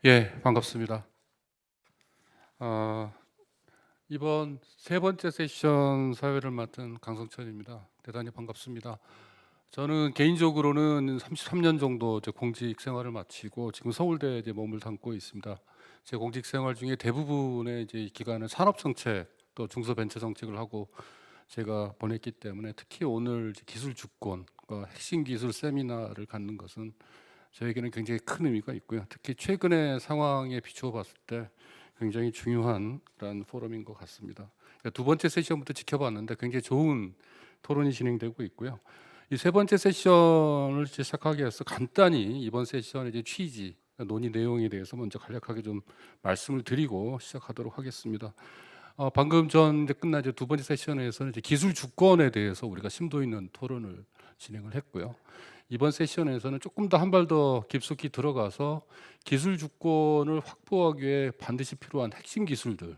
예, 반갑습니다. 어, 이번 세 번째 세션 사회를 맡은 강성철입니다. 대단히 반갑습니다. 저는 개인적으로는 33년 정도 이제 공직 생활을 마치고 지금 서울대에 이제 몸을 담고 있습니다. 제 공직 생활 중에 대부분의 이제 기간은 산업 정책 또 중소벤처 정책을 하고 제가 보냈기 때문에 특히 오늘 이제 기술 주권, 핵심 기술 세미나를 갖는 것은 저에게는 굉장히 큰 의미가 있고요. 특히 최근의 상황에 비추어 봤을 때 굉장히 중요한 그런 포럼인 것 같습니다. 그러니까 두 번째 세션부터 지켜봤는데 굉장히 좋은 토론이 진행되고 있고요. 이 세 번째 세션을 이제 시작하기 위해서 간단히 이번 세션의 이제 취지, 논의 내용에 대해서 먼저 간략하게 좀 말씀을 드리고 시작하도록 하겠습니다. 방금 전 이제 끝난 이제 두 번째 세션에서는 이제 기술 주권에 대해서 우리가 심도 있는 토론을 진행을 했고요. 이번 세션에서는 조금 더 한 발 더 깊숙이 들어가서 기술 주권을 확보하기 위해 반드시 필요한 핵심 기술들에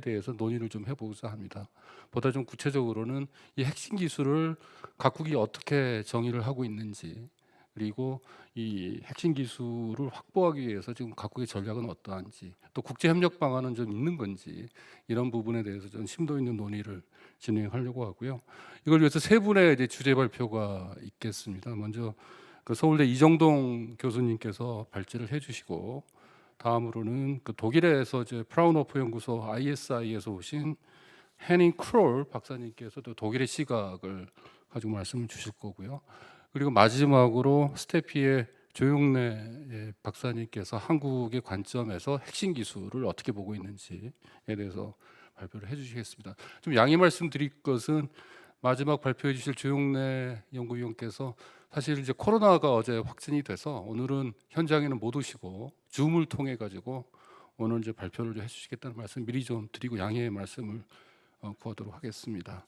대해서 논의를 좀 해보고자 합니다. 보다 좀 구체적으로는 이 핵심 기술을 각국이 어떻게 정의를 하고 있는지, 그리고 이 핵심 기술을 확보하기 위해서 지금 각국의 전략은 어떠한지, 또 국제 협력 방안은 좀 있는 건지, 이런 부분에 대해서 좀 심도 있는 논의를 진행하려고 하고요. 이걸 위해서 세 분의 이제 주제 발표가 있겠습니다. 먼저 그 서울대 이정동 교수님께서 발제를 해주시고, 다음으로는 그 독일에서 이제 프라운호프 연구소 ISI에서 오신 해닝 크롤 박사님께서 또 독일의 시각을 가지고 말씀을 주실 거고요. 그리고 마지막으로 스태피의 조용래 박사님께서 한국의 관점에서 핵심 기술을 어떻게 보고 있는지에 대해서 발표를 해주시겠습니다. 좀 양해 말씀드릴 것은 마지막 발표해 주실 조용래 연구위원께서 사실 이제 코로나가 어제 확진이 돼서 오늘은 현장에는 못 오시고 줌을 통해 가지고 오늘 이제 발표를 해주시겠다는 말씀 미리 좀 드리고 양해의 말씀을 구하도록 하겠습니다.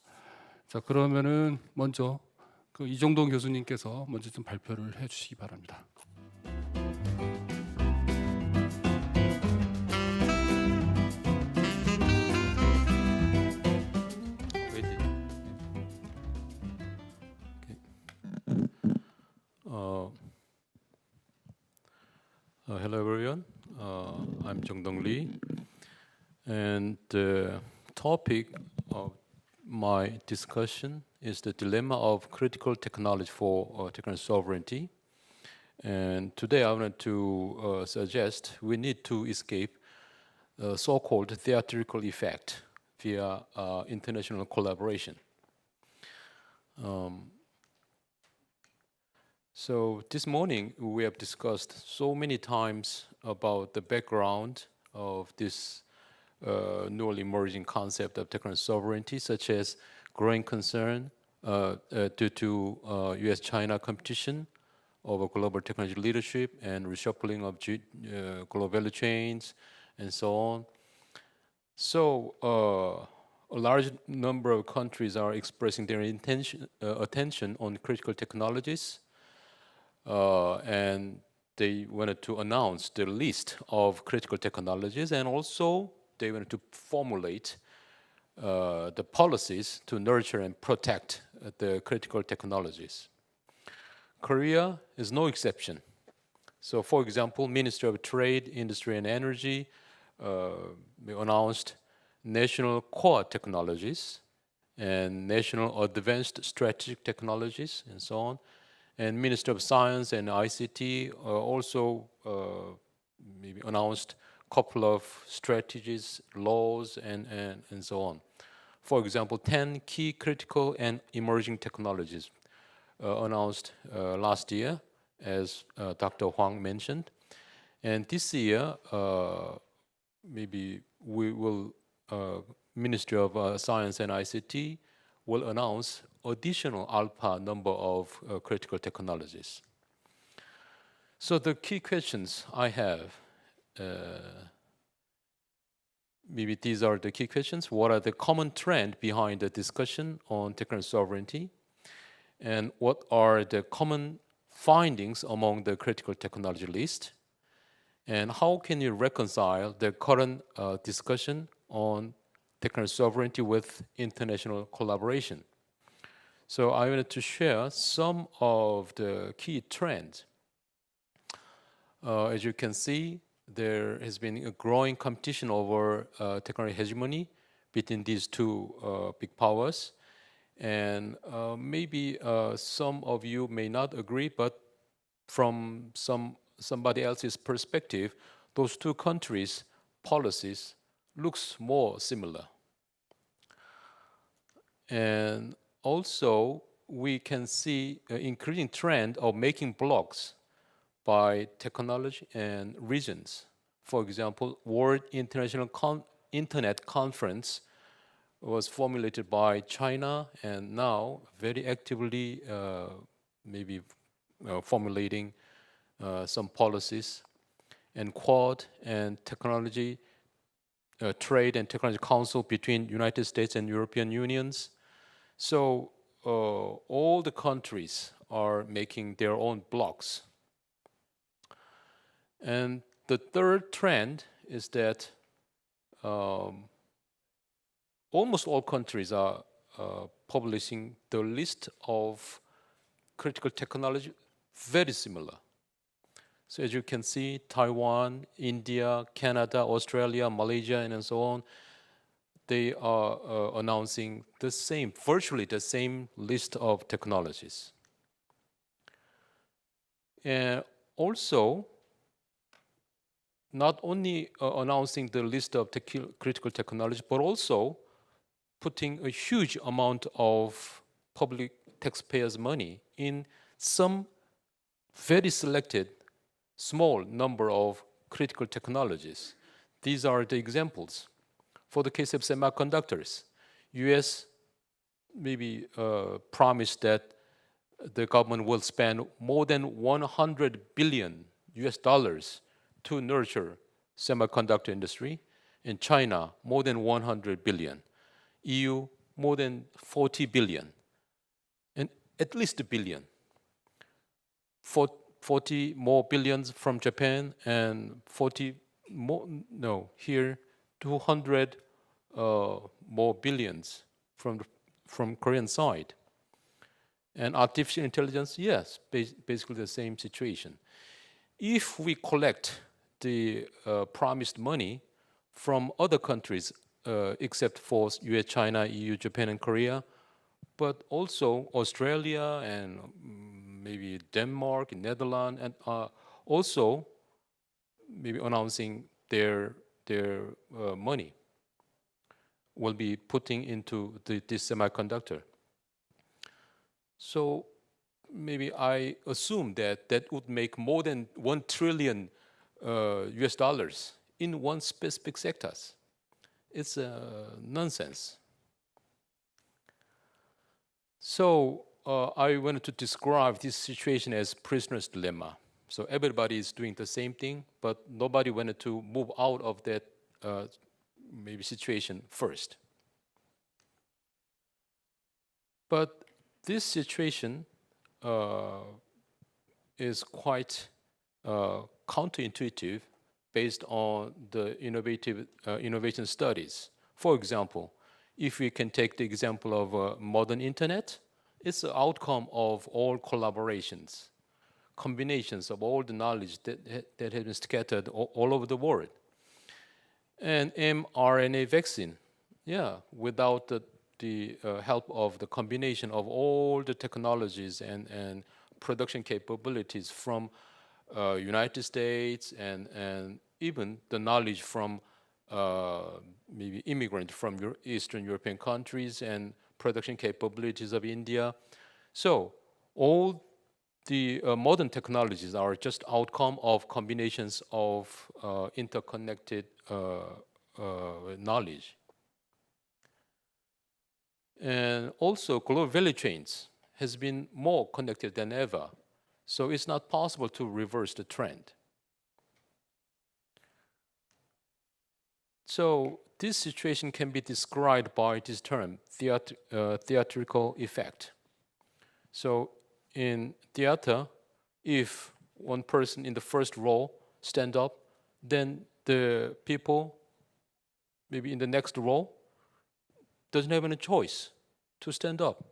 자, 그러면은 먼저 그 이정동 교수님께서 먼저 좀 발표를 해주시기 바랍니다. Hello everyone, I'm Jeong-Dong Lee, and the topic of my discussion is the dilemma of critical technology for technical sovereignty. And today I wanted to suggest we need to escape so-called theatrical effect via international collaboration. So this morning we have discussed so many times about the background of this newly emerging concept of technical sovereignty, such as growing concern due to US-China competition over global technology leadership and reshuffling of global value chains and so on. So a large number of countries are expressing their attention on critical technologies. And they wanted to announce the list of critical technologies, and also they wanted to formulate the policies to nurture and protect the critical technologies. Korea is no exception. So, for example, Ministry of Trade, Industry and Energy announced national core technologies and national advanced strategic technologies and so on. And Minister of Science and ICT also maybe announced a couple of strategies, laws, and so on. For example, 10 key critical and emerging technologies announced last year, as Dr. Huang mentioned. And this year, maybe we will, Ministry of Science and ICT will announce additional alpha number of critical technologies. So the key questions I have, maybe these are the key questions. What are the common trend behind the discussion on technical sovereignty? And what are the common findings among the critical technology list? And how can you reconcile the current discussion on technical sovereignty with international collaboration? So I wanted to share some of the key trends. As you can see, there has been a growing competition over technology hegemony between these two big powers. And maybe some of you may not agree, but from somebody else's perspective, those two countries' policies looks more similar. And also, we can see an increasing trend of making blocks by technology and regions. For example, World International Internet Conference was formulated by China, and now very actively formulating some policies. And Quad and technology, trade and technology council between United States and European unions. So all the countries are making their own blocks. And the third trend is that almost all countries are publishing the list of critical technology very similar. So as you can see, Taiwan, India, Canada, Australia, Malaysia, and so on, they are announcing the same, virtually the same list of technologies. And also, not only announcing the list of critical technology, but also putting a huge amount of public taxpayers' money in some very selected small number of critical technologies. These are the examples. For the case of semiconductors, US maybe promised that the government will spend more than 100 billion US dollars to nurture semiconductor industry. In China, more than 100 billion. EU, more than 40 billion. And at least a billion. 40 more billions from Japan, and 40 more, no, here 200 more billions from Korean side. And artificial intelligence, yes, basically the same situation. If we collect the promised money from other countries, except for US, China, EU, Japan, and Korea, but also Australia and maybe Denmark, Netherlands, and also maybe announcing their money will be putting into this semiconductor. So maybe I assume that would make more than 1 trillion US dollars in one specific sectors. It's nonsense. So I wanted to describe this situation as prisoner's dilemma. So everybody is doing the same thing, but nobody wanted to move out of that maybe situation first. But this situation is quite counterintuitive based on the innovation studies. For example, if we can take the example of modern internet, it's the outcome of all collaborations, combinations of all the knowledge that has been scattered all over the world. And mRNA vaccine, yeah, without the help of the combination of all the technologies and production capabilities from United States and even the knowledge from maybe immigrants from Eastern European countries and production capabilities of India. So all the modern technologies are just outcome of combinations of interconnected knowledge. And also global value chains has been more connected than ever. So it's not possible to reverse the trend. So this situation can be described by this term, theatrical effect. So in theater, if one person in the first row stand up, then the people maybe in the next row doesn't have any choice to stand up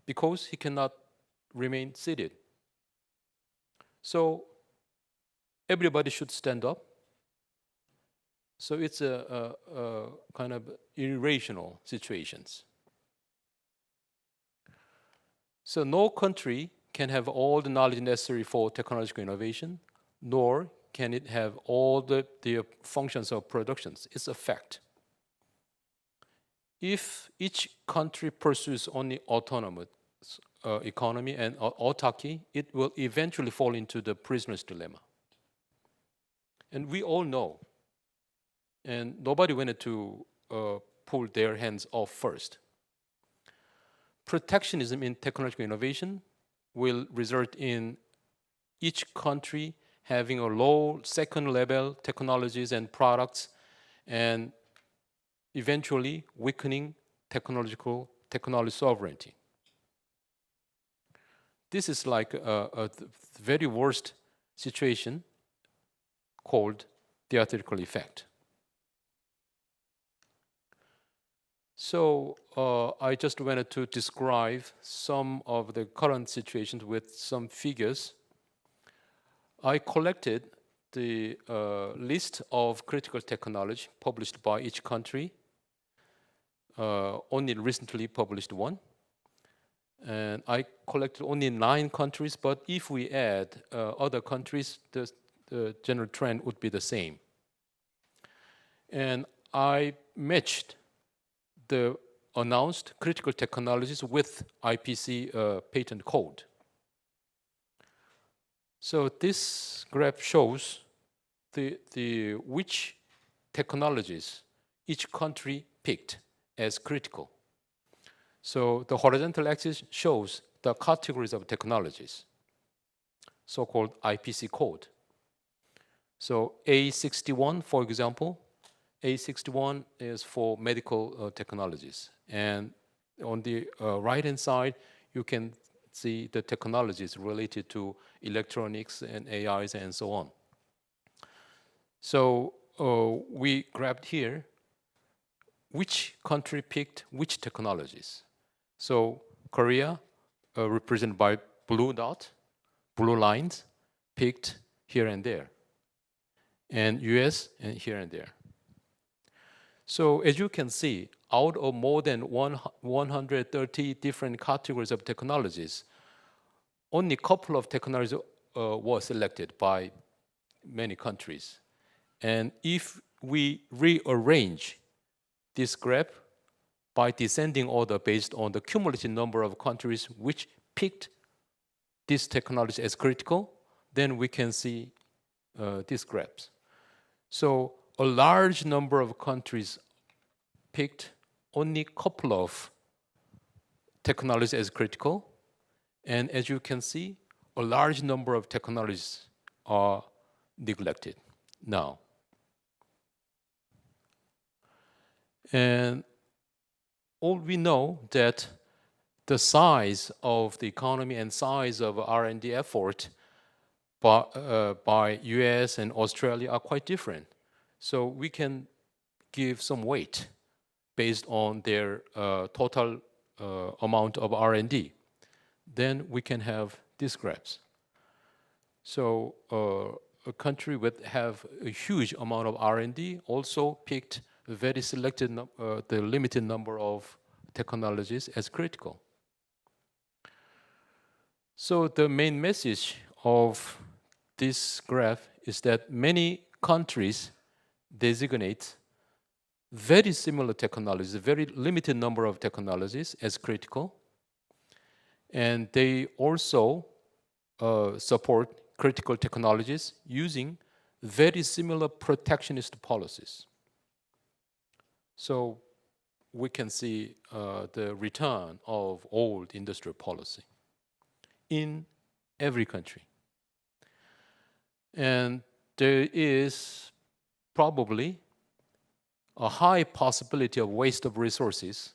because he cannot remain seated. So everybody should stand up So it's a kind of irrational situations. So no country can have all the knowledge necessary for technological innovation, nor can it have all the functions of productions. It's a fact. If each country pursues only autonomous economy and autarky, it will eventually fall into the prisoner's dilemma. And we all know, and nobody wanted to pull their hands off first. Protectionism in technological innovation will result in each country having a low second-level technologies and products, and eventually weakening technology sovereignty. This is like a very worst situation called theatrical effect. So I just wanted to describe some of the current situations with some figures. I collected the list of critical technology published by each country, only recently published one. And I collected only 9 countries, but if we add other countries, the general trend would be the same. And I matched the announced critical technologies with IPC patent code. So this graph shows which technologies each country picked as critical. So the horizontal axis shows the categories of technologies, so-called IPC code. So A61, for example, A61 is for medical technologies. And on the right-hand side, you can see the technologies related to electronics and AIs and so on. So we grabbed here which country picked which technologies. So Korea, represented by blue dot, blue lines, picked here and there. And US, and here and there. So as you can see, out of more than 130 different categories of technologies, only a couple of technologies were selected by many countries. And if we rearrange this graph by descending order based on the cumulative number of countries which picked this technology as critical, then we can see these graphs. So a large number of countries picked only a couple of technologies as critical. And as you can see, a large number of technologies are neglected now. And all we know that the size of the economy and size of R&D effort by US and Australia are quite different. So we can give some weight based on their total amount of R&D. Then we can have these graphs. So a country with have a huge amount of R&D also picked a very selected, the limited number of technologies as critical. So the main message of this graph is that many countries designate very similar technologies, a very limited number of technologies as critical. And they also support critical technologies using very similar protectionist policies. So we can see the return of old industrial policy in every country. And there is probably a high possibility of waste of resources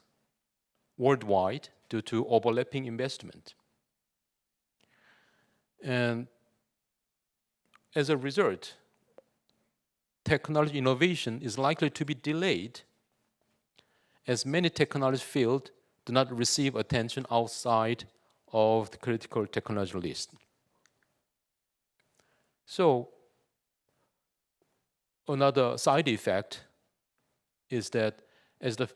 worldwide due to overlapping investment. And as a result, technology innovation is likely to be delayed as many technology fields do not receive attention outside of the critical technology list. So another side effect is that as the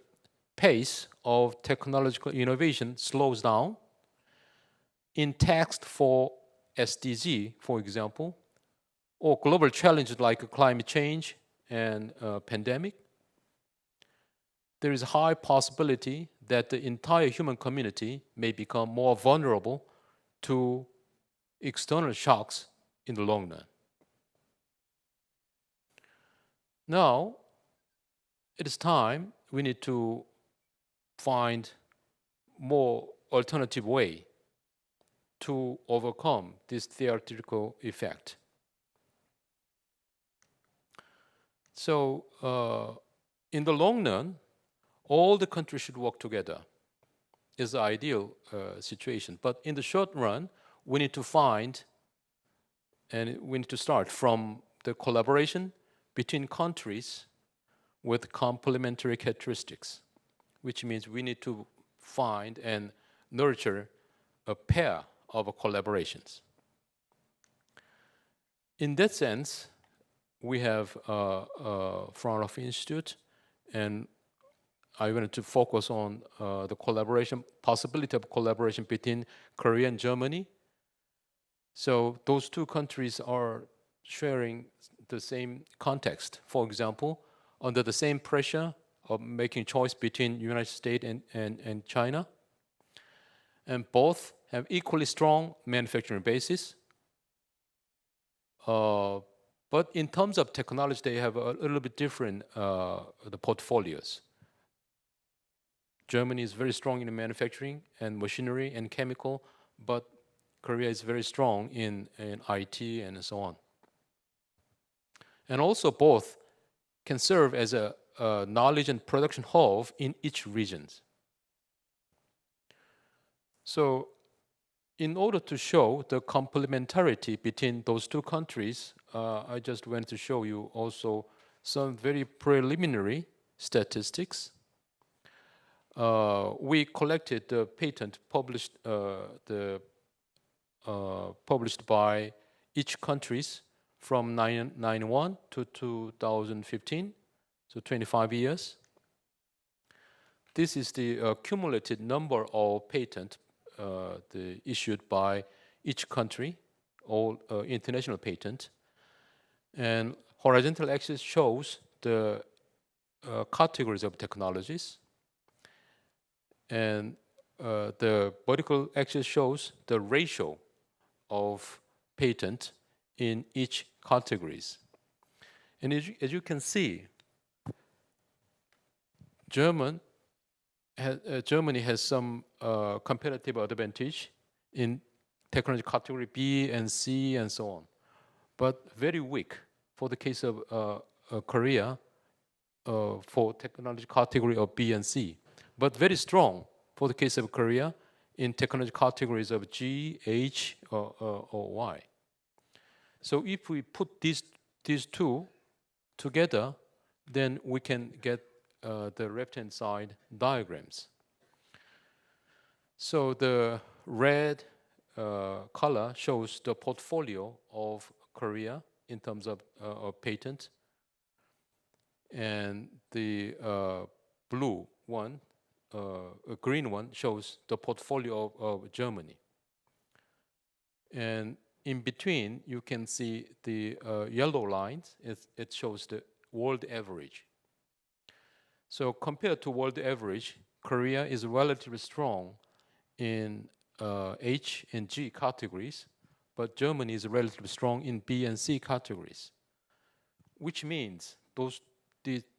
pace of technological innovation slows down, in text for SDG, for example, or global challenges like climate change and pandemic, there is a high possibility that the entire human community may become more vulnerable to external shocks in the long run. Now, it is time we need to find more alternative way to overcome this theoretical effect. So, in the long run, all the countries should work together is the ideal situation. But in the short run, we need to find and we need to start from the collaboration between countries with complementary characteristics, which means we need to find and nurture a pair of collaborations. In that sense, we have Fraunhofer Institute, and I wanted to focus on the collaboration, possibility of collaboration between Korea and Germany. So those two countries are sharing the same context. For example, under the same pressure of making choice between United States and China, and both have equally strong manufacturing basis. But in terms of technology, they have a little bit different the portfolios. Germany is very strong in manufacturing and machinery and chemical, but Korea is very strong in IT and so on. And also both can serve as a knowledge and production hub in each region. So in order to show the complementarity between those two countries, I just want to show you also some very preliminary statistics. We collected the patent published published by each countries from 1991 to 2015, so 25 years. This is the cumulative number of patents issued by each country, all international patent. And horizontal axis shows the categories of technologies. And the vertical axis shows the ratio of patent in each categories. And as you can see, Germany has some competitive advantage in technology category B and C and so on, but very weak for the case of Korea for technology category of B and C, but very strong for the case of Korea in technology categories of G, H, or Y. So if we put these two together, then we can get the left-hand side diagrams. So the red color shows the portfolio of Korea in terms of patent, and the blue one, green one, shows the portfolio of Germany. And in between, you can see the yellow lines. It shows the world average. So compared to world average, Korea is relatively strong in H and G categories, but Germany is relatively strong in B and C categories, which means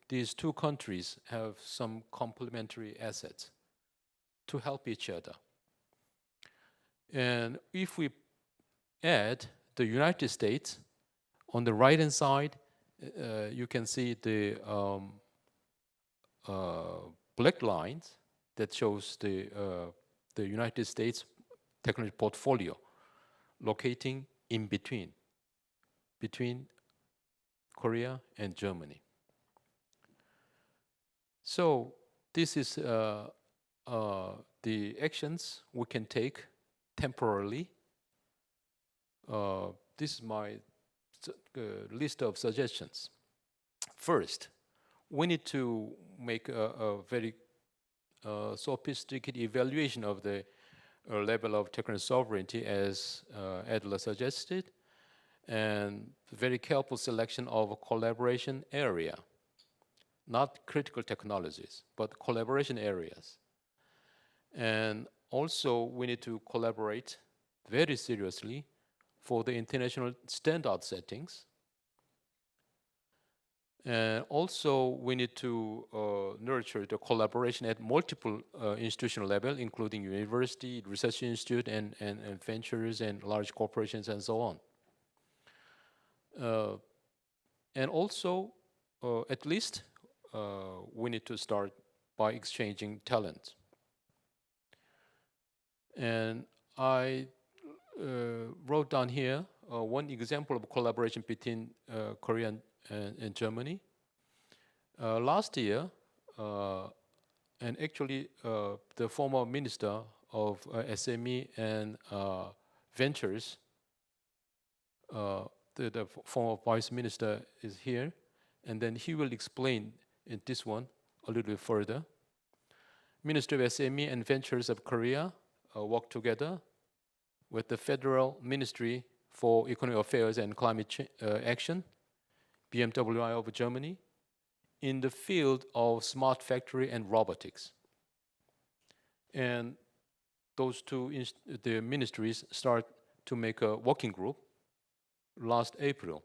these two countries have some complementary assets to help each other. And if we add the United States, on the right-hand side, you can see the black lines that shows the United States technology portfolio locating in between Korea and Germany. So this is the actions we can take temporarily. This is my list of suggestions. First, we need to make a very sophisticated evaluation of the level of technical sovereignty as Adler suggested, and very careful selection of a collaboration area, not critical technologies, but collaboration areas. And also we need to collaborate very seriously for the international standard settings. And also we need to nurture the collaboration at multiple institutional level, including university, research institute, and ventures, and large corporations, and so on. And also, at least, we need to start by exchanging talent. And I wrote down here one example of collaboration between Korea and Germany. Last year, and actually the former minister of SME and ventures, the former vice minister is here, and then he will explain in this one a little bit further. Minister of SME and Ventures of Korea work together with the Federal Ministry for Economic Affairs and Climate Action, BMWI of Germany, in the field of smart factory and robotics. And those two the ministries start to make a working group last April.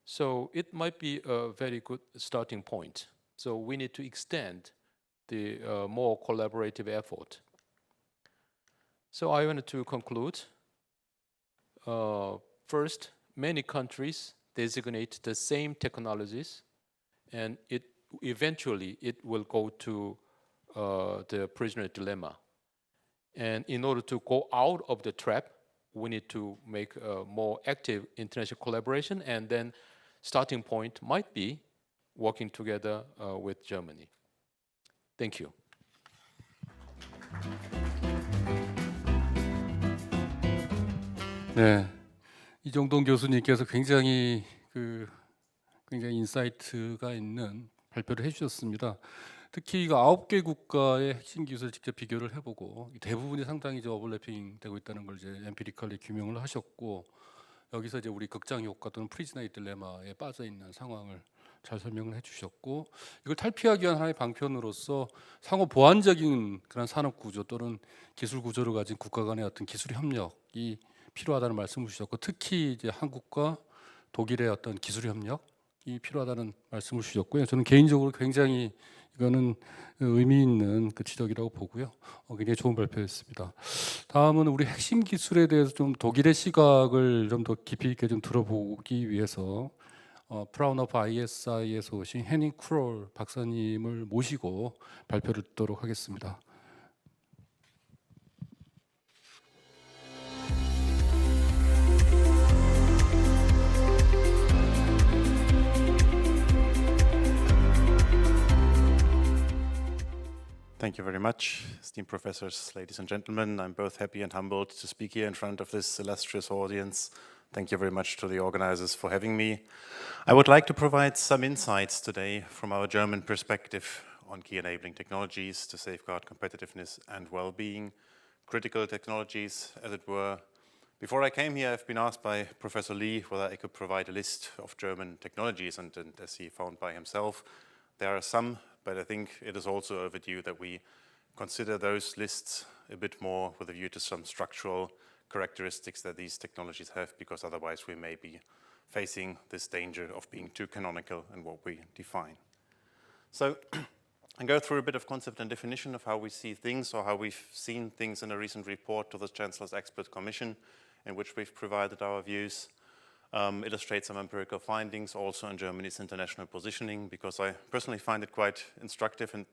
So it might be a very good starting point. So we need to extend the more collaborative effort. So I wanted to conclude. First, many countries designate the same technologies, and eventually it will go to the prisoner dilemma. And in order to go out of the trap, we need to make more active international collaboration, and then starting point might be working together with Germany. Thank you. 네, 이종동 교수님께서 굉장히 인사이트가 있는 발표를 해주셨습니다. 특히 이거 9개 국가의 핵심 기술을 직접 비교를 해보고 대부분이 상당히 이제 오버래핑 되고 있다는 걸 이제 엠피리컬리 규명을 하셨고, 여기서 이제 우리 극장 효과 또는 프리즈나이 딜레마에 빠져 있는 상황을 잘 설명을 해주셨고, 이걸 탈피하기 위한 하나의 방편으로서 상호 보완적인 그런 산업 구조 또는 기술 구조를 가진 국가 간의 어떤 기술 협력이 필요하다는 말씀을 주셨고, 특히 이제 한국과 독일의 어떤 기술 협력이 필요하다는 말씀을 주셨고요. 저는 개인적으로 굉장히 이거는 의미 있는 그 지적이라고 보고요. 굉장히 좋은 발표였습니다. 다음은 우리 핵심 기술에 대해서 좀 독일의 시각을 좀 더 깊이 있게 좀 들어보기 위해서 프라운호퍼 ISI에서 오신 헤닝 크롤 박사님을 모시고 발표를 듣도록 하겠습니다. Thank you very much, esteemed professors, ladies and gentlemen. I'm both happy and humbled to speak here in front of this illustrious audience. Thank you very much to the organizers for having me. I would like to provide some insights today from our German perspective on key enabling technologies to safeguard competitiveness and well-being, critical technologies, as it were. Before I came here, I've been asked by Professor Lee whether I could provide a list of German technologies, and as he found by himself, there are some, but I think it is also overdue that we consider those lists a bit more with a view to some structural characteristics that these technologies have, because otherwise we may be facing this danger of being too canonical in what we define. So I go through a bit of concept and definition of how we see things, or how we've seen things in a recent report to the Chancellor's Expert Commission, in which we've provided our views. Illustrate some empirical findings also on Germany's international positioning, because I personally find it quite instructive and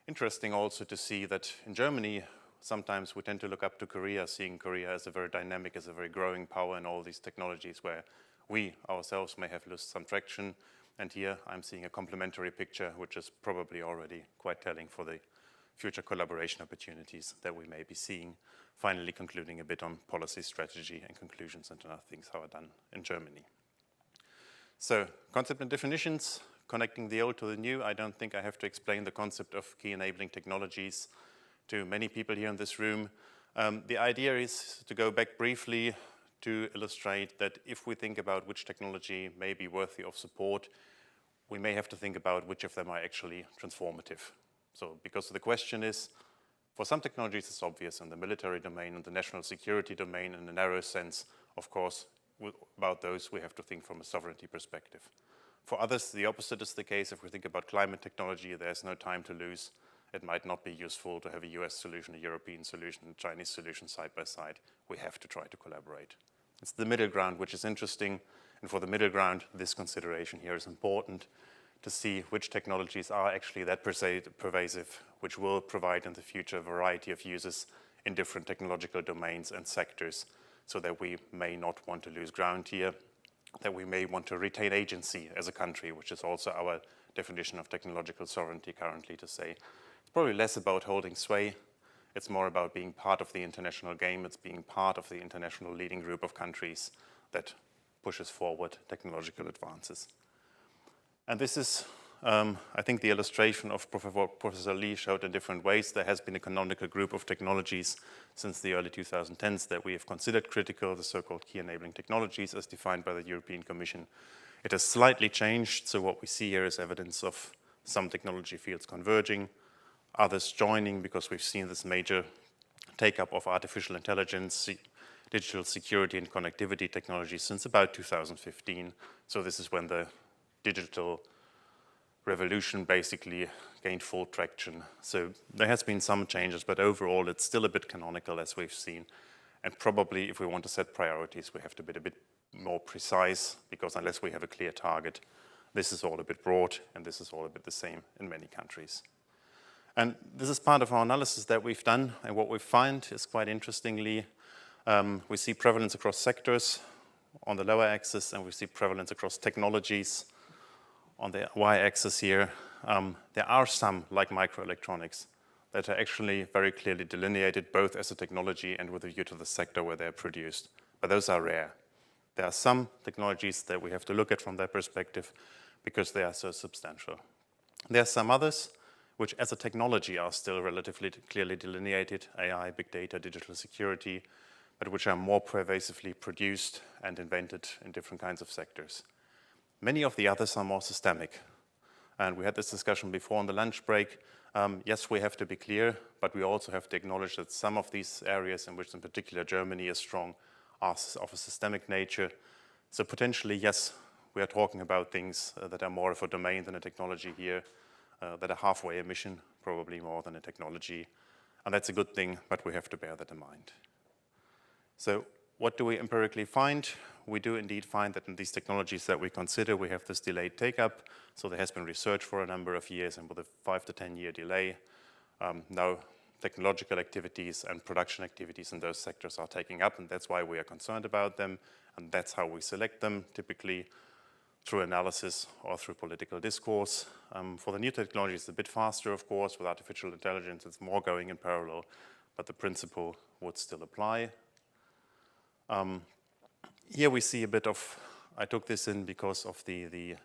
interesting also to see that in Germany sometimes we tend to look up to Korea, seeing Korea as a very dynamic, as a very growing power in all these technologies where we ourselves may have lost some traction. And here I'm seeing a complementary picture, which is probably already quite telling for the future collaboration opportunities that we may be seeing. Finally, concluding a bit on policy strategy and conclusions and other things how are done in Germany. So, concept and definitions, connecting the old to the new. I don't think I have to explain the concept of key enabling technologies to many people here in this room. The idea is to go back briefly to illustrate that if we think about which technology may be worthy of support, we may have to think about which of them are actually transformative. So, because the question is, for some technologies it's obvious in the military domain and the national security domain in a narrow sense, of course, about those we have to think from a sovereignty perspective. For others, the opposite is the case. If we think about climate technology, there's no time to lose. It might not be useful to have a US solution, a European solution, a Chinese solution side by side. We have to try to collaborate. It's the middle ground which is interesting, and for the middle ground, this consideration here is important to see which technologies are actually that pervasive, which will provide in the future a variety of uses in different technological domains and sectors, so that we may not want to lose ground here, that we may want to retain agency as a country, which is also our definition of technological sovereignty currently to say. It's probably less about holding sway. It's more about being part of the international game. It's being part of the international leading group of countries that pushes forward technological advances. And this is, I think, the illustration of what Professor Lee showed in different ways. There has been a canonical group of technologies since the early 2010s that we have considered critical, the so-called key enabling technologies as defined by the European Commission. It has slightly changed, so what we see here is evidence of some technology fields converging, others joining, because we've seen this major take-up of artificial intelligence, digital security and connectivity technology since about 2015. So this is when the digital revolution basically gained full traction. So there has been some changes, but overall it's still a bit canonical as we've seen. And probably if we want to set priorities, we have to be a bit more precise, because unless we have a clear target, this is all a bit broad and this is all a bit the same in many countries. And this is part of our analysis that we've done, and what we find is quite interestingly, we see prevalence across sectors on the lower axis, and we see prevalence across technologies on the y-axis here. There are some, like microelectronics, that are actually very clearly delineated, both as a technology and with a view to the sector where they're produced. But those are rare. There are some technologies that we have to look at from that perspective because they are so substantial. There are some others which as a technology are still relatively clearly delineated, AI, big data, digital security, but which are more pervasively produced and invented in different kinds of sectors. Many of the others are more systemic. And we had this discussion before on the lunch break. Yes, we have to be clear, but we also have to acknowledge that some of these areas in which in particular Germany is strong are of a systemic nature. So potentially, yes, we are talking about things that are more of a domain than a technology here, that are halfway a mission, probably more than a technology. And that's a good thing, but we have to bear that in mind. So what do we empirically find? We do indeed find that in these technologies that we consider, we have this delayed take-up. So there has been research for a number of years, and with a 5 to 10 year delay, now technological activities and production activities in those sectors are taking up, and that's why we are concerned about them, and that's how we select them, typically through analysis or through political discourse. For the new technologies, it's a bit faster, of course. With artificial intelligence, it's more going in parallel, but the principle would still apply. Here we see a bit of, I took this in because of the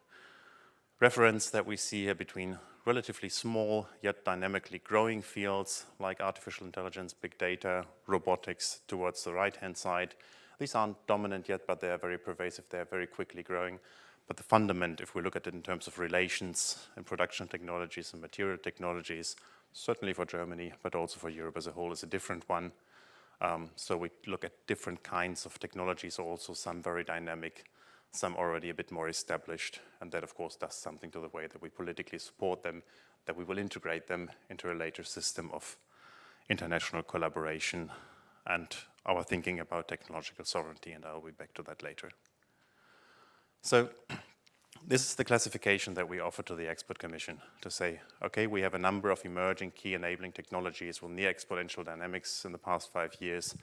reference that we see here between relatively small yet dynamically growing fields like artificial intelligence, big data, robotics towards the right-hand side. These aren't dominant yet, but they are very pervasive. They are very quickly growing. But the fundament, if we look at it in terms of relations and production technologies and material technologies, certainly for Germany, but also for Europe as a whole, is a different one. So we look at different kinds of technologies, also some very dynamic, some already a bit more established, and that of course does something to the way that we politically support them, that we will integrate them into a later system of international collaboration and our thinking about technological sovereignty, and I'll be back to that later. So this is the classification that we offer to the Expert Commission to say, okay, we have a number of emerging key enabling technologies with near exponential dynamics in the past 5 years.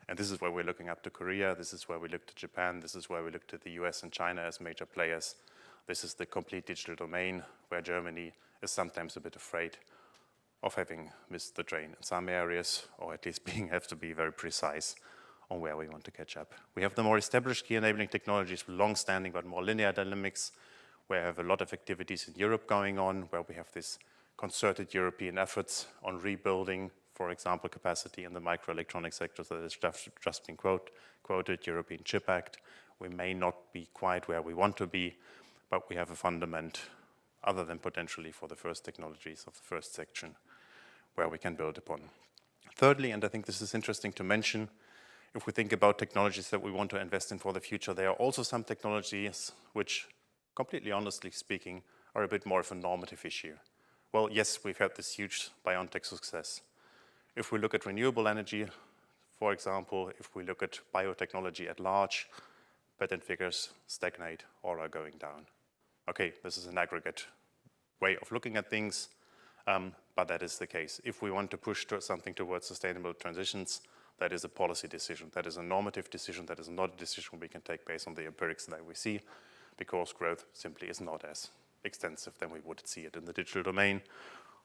And this is where we're looking up to Korea. This is where we look to Japan. This is where we look to the US and China as major players. This is the complete digital domain where Germany is sometimes a bit afraid of having missed the train in some areas, or at least have to be very precise on where we want to catch up. We have the more established key enabling technologies with long-standing but more linear dynamics, where we have a lot of activities in Europe going on, where we have this concerted European efforts on rebuilding, for example, capacity in the microelectronic sectors that has just been quoted, European Chip Act. We may not be quite where we want to be, but we have a fundament, other than potentially for the first technologies of the first section, where we can build upon. Thirdly, and I think this is interesting to mention, if we think about technologies that we want to invest in for the future, there are also some technologies which, completely honestly speaking, are a bit more of a normative issue. Well, yes, we've had this huge BioNTech success. If we look at renewable energy, for example, if we look at biotechnology at large, patent figures stagnate or are going down. Okay, this is an aggregate way of looking at things, but that is the case. If we want to push something towards sustainable transitions, that is a policy decision. That is a normative decision. That is not a decision we can take based on the empirics that we see, because growth simply is not as extensive than we would see it in the digital domain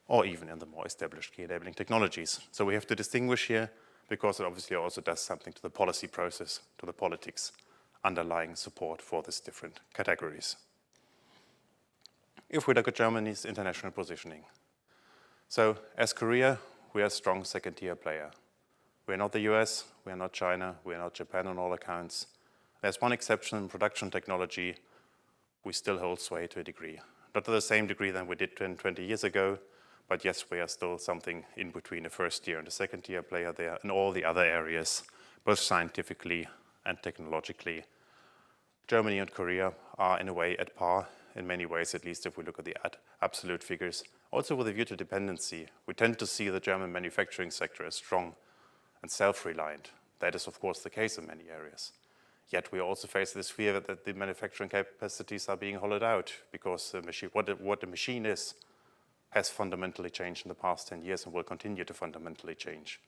or even in the more established key enabling technologies. So we have to distinguish here, because it obviously also does something to the policy process, to the politics underlying support for these different categories. If we look at Germany's international positioning, so as Korea, we are a strong second-tier player. We're not the US, we're not China, we're not Japan on all accounts. There's one exception in production technology. We still hold sway to a degree. Not to the same degree than we did 20 years ago, but yes, we are still something in between a first-tier and a second-tier player there in all the other areas, both scientifically and technologically. Germany and Korea are in a way at par, in many ways, at least if we look at the absolute figures. Also with a view to dependency, we tend to see the German manufacturing sector as strong and self-reliant. That is, of course, the case in many areas. Yet we also face this fear that the manufacturing capacities are being hollowed out, because the machine, what the machine is has fundamentally changed in the past 10 years and will continue to fundamentally change.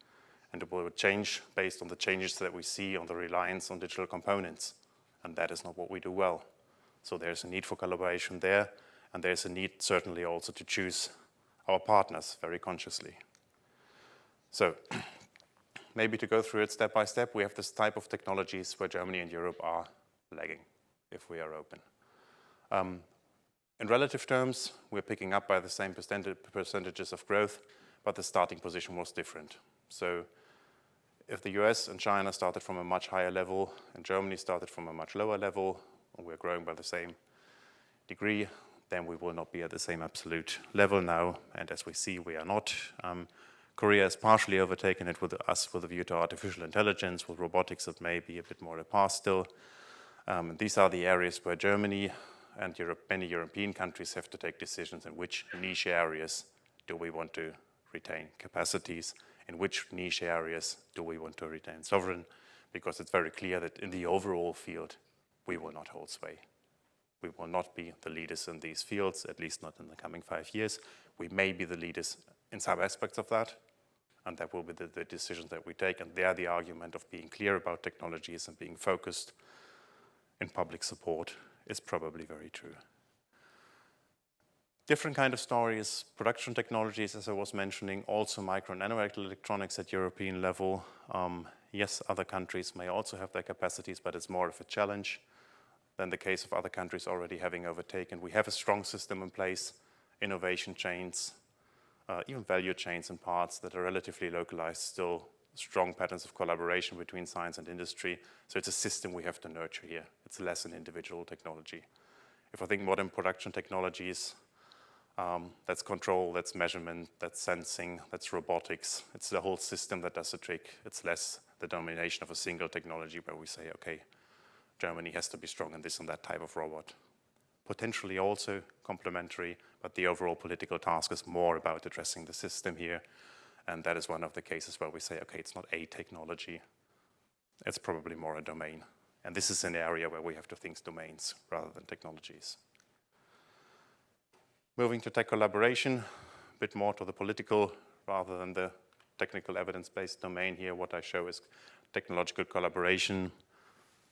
And it will change based on the changes that we see on the reliance on digital components. And that is not what we do well. So there's a need for collaboration there, and there's a need certainly also to choose our partners very consciously. So maybe to go through it step by step, we have this type of technologies where Germany and Europe are lagging, if we are open. In relative terms, we're picking up by the same percentages of growth, but the starting position was different. So if the US and China started from a much higher level, and Germany started from a much lower level, and we're growing by the same degree, then we will not be at the same absolute level now, and as we see, we are not. Korea has partially overtaken it with us with a view to artificial intelligence, with robotics that may be a bit more a past still. These are the areas where Germany and many European countries have to take decisions in which niche areas do we want to retain capacities, in which niche areas do we want to retain sovereign, because it's very clear that in the overall field, we will not hold sway. We will not be the leaders in these fields, at least not in the coming 5 years. We may be the leaders in some aspects of that, and that will be the decisions that we take. And there, the argument of being clear about technologies and being focused in public support is probably very true. Different kind of story is production technologies, as I was mentioning, also micro and nano electronics at European level. Yes, other countries may also have their capacities, but it's more of a challenge than the case of other countries already having overtaken. We have a strong system in place, innovation chains, even value chains and parts that are relatively localized, still strong patterns of collaboration between science and industry. So it's a system we have to nurture here. It's less an individual technology. If I think modern production technologies, that's control, that's measurement, that's sensing, that's robotics. It's the whole system that does the trick. It's less the domination of a single technology where we say, okay, Germany has to be strong in this and that type of robot. Potentially also complementary, but the overall political task is more about addressing the system here. And that is one of the cases where we say, okay, it's not a technology. It's probably more a domain. And this is an area where we have to think domains rather than technologies. Moving to tech collaboration, a bit more to the political rather than the technical evidence-based domain here. What I show is technological collaboration.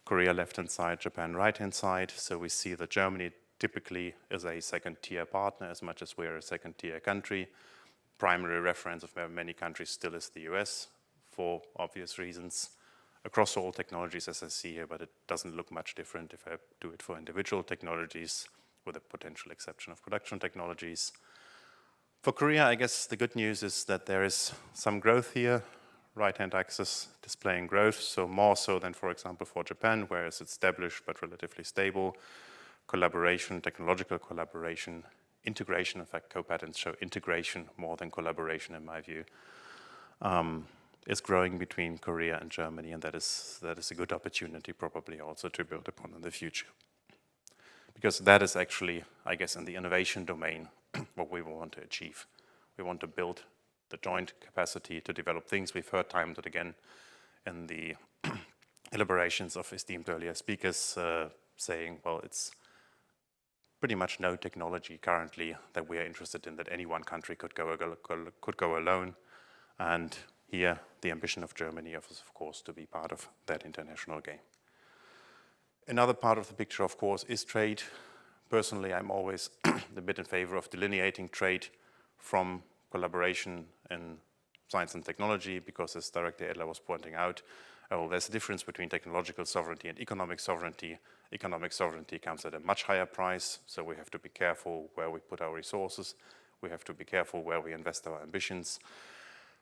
Korea left-hand side, Japan right-hand side. So we see that Germany typically is a second-tier partner as much as we're a second-tier country. Primary reference of many countries still is the US for obvious reasons. across all technologies as I see here, but it doesn't look much different if I do it for individual technologies, with a potential exception of production technologies. For Korea, I guess the good news is that there is some growth here, right-hand axis displaying growth, so more so than, for example, for Japan, where it's established but relatively stable. Collaboration, technological collaboration, integration, in fact, co-patents show integration more than collaboration in my view, is growing between Korea and Germany, and that is a good opportunity probably also to build upon in the future. Because that is actually, I guess, in the innovation domain, what we want to achieve. We want to build the joint capacity to develop things. We've heard time and again in the elaborations of esteemed earlier speakers saying, well, it's pretty much no technology currently that we are interested in that any one country could go alone. And here, the ambition of Germany is, of course, to be part of that international game. Another part of the picture, of course, is trade. Personally, I'm always a bit in favor of delineating trade from collaboration in science and technology, because as Director Edler was pointing out, there's a difference between technological sovereignty and economic sovereignty. Economic sovereignty comes at a much higher price, so we have to be careful where we put our resources. We have to be careful where we invest our ambitions.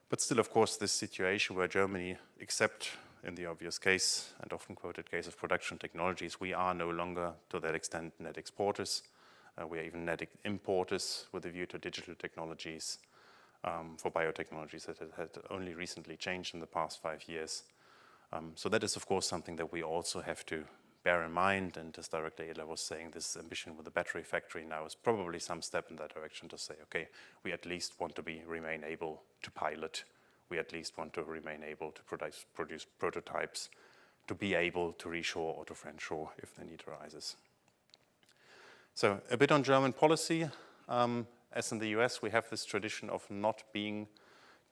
But still, of course, this situation where Germany, except in the obvious case, and often quoted case of production technologies, we are no longer, to that extent, net exporters. We are even net importers with a view to digital technologies, for biotechnologies that had only recently changed in the past 5 years. So that is, of course, something that we also have to bear in mind. And as Director Edler was saying, this ambition with the battery factory now is probably some step in that direction to say, okay, we at least want to remain able to pilot. We at least want to remain able to produce prototypes, to be able to reshore or to friendshore if the need arises. So a bit on German policy. As in the US, we have this tradition of not being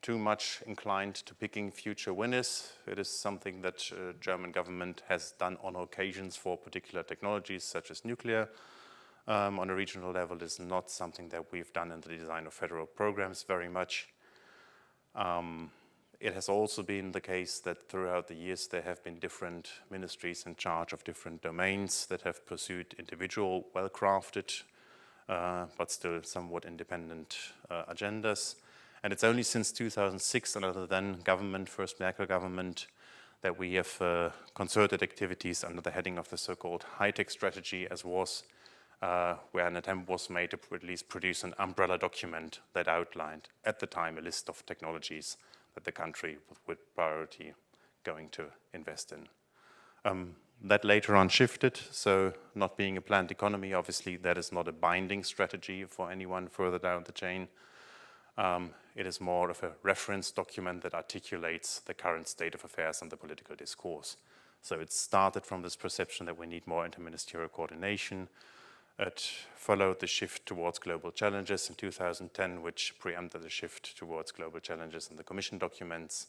too much inclined to picking future winners. It is something that German government has done on occasions for particular technologies such as nuclear. On a regional level, it is not something that we've done in the design of federal programs very much. It has also been the case that throughout the years there have been different ministries in charge of different domains that have pursued individual, well-crafted, but still somewhat independent agendas. And it's only since 2006, under the then government, first Merkel government, that we have concerted activities under the heading of the so-called high-tech strategy, as was, where an attempt was made to at least produce an umbrella document that outlined, at the time, a list of technologies that the country with priority going to invest in. That later on shifted, so not being a planned economy, obviously that is not a binding strategy for anyone further down the chain. It is more of a reference document that articulates the current state of affairs and the political discourse. So it started from this perception that we need more interministerial coordination. It followed the shift towards global challenges in 2010, which preempted the shift towards global challenges in the Commission documents.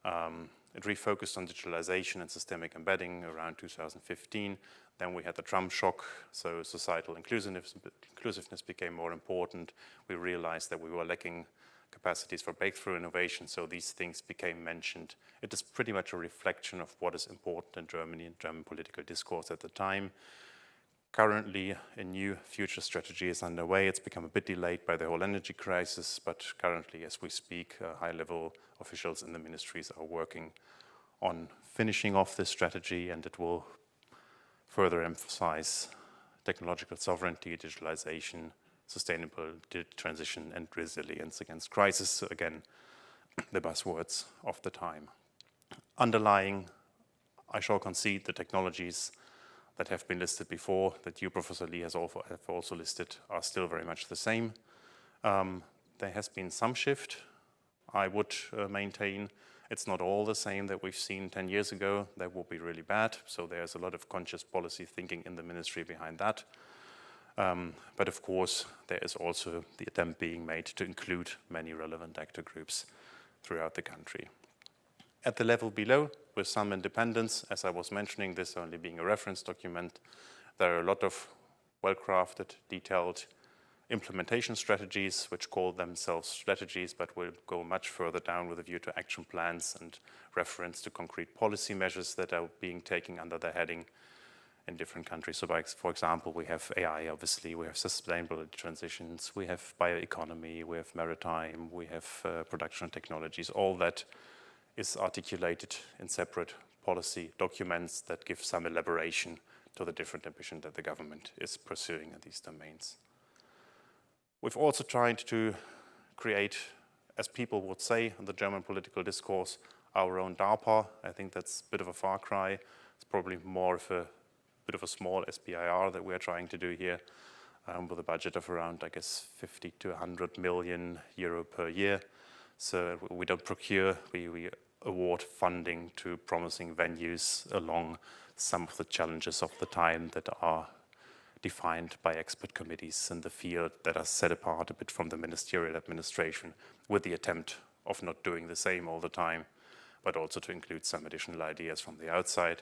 It refocused on digitalization and systemic embedding around 2015. Then we had the Trump shock, so societal inclusiveness became more important. We realized that we were lacking capacities for breakthrough innovation, so these things became mentioned. It is pretty much a reflection of what is important in Germany and German political discourse at the time. Currently, a new future strategy is underway. It's become a bit delayed by the whole energy crisis, but currently, as we speak, high-level officials in the ministries are working on finishing off this strategy, and it will further emphasize technological sovereignty, digitalization, sustainable transition, and resilience against crisis. So again, the buzzwords of the time. Underlying, I shall concede, the technologies that have been listed before, that you, Professor Lee, have also listed, are still very much the same. There has been some shift. I would maintain it's not all the same that we've seen 10 years ago. That would be really bad. So there's a lot of conscious policy thinking in the ministry behind that. But of course, there is also the attempt being made to include many relevant actor groups throughout the country. At the level below, with some independence, as I was mentioning, this only being a reference document, there are a lot of well-crafted, detailed implementation strategies, which call themselves strategies, but will go much further down with a view to action plans and reference to concrete policy measures that are being taken under the heading in different countries. So for example, we have AI, obviously, we have sustainability transitions, we have bioeconomy, we have maritime, we have production technologies. All that is articulated in separate policy documents that give some elaboration to the different ambition that the government is pursuing in these domains. We've also tried to create, as people would say in the German political discourse, our own DARPA. I think that's a bit of a far cry. It's probably more of a bit of a small SBIR that we're trying to do here, with a budget of around, I guess, 50 to 100 million euro per year. So we don't procure, we award funding to promising venues along some of the challenges of the time that are defined by expert committees in the field that are set apart a bit from the ministerial administration, with the attempt of not doing the same all the time, but also to include some additional ideas from the outside.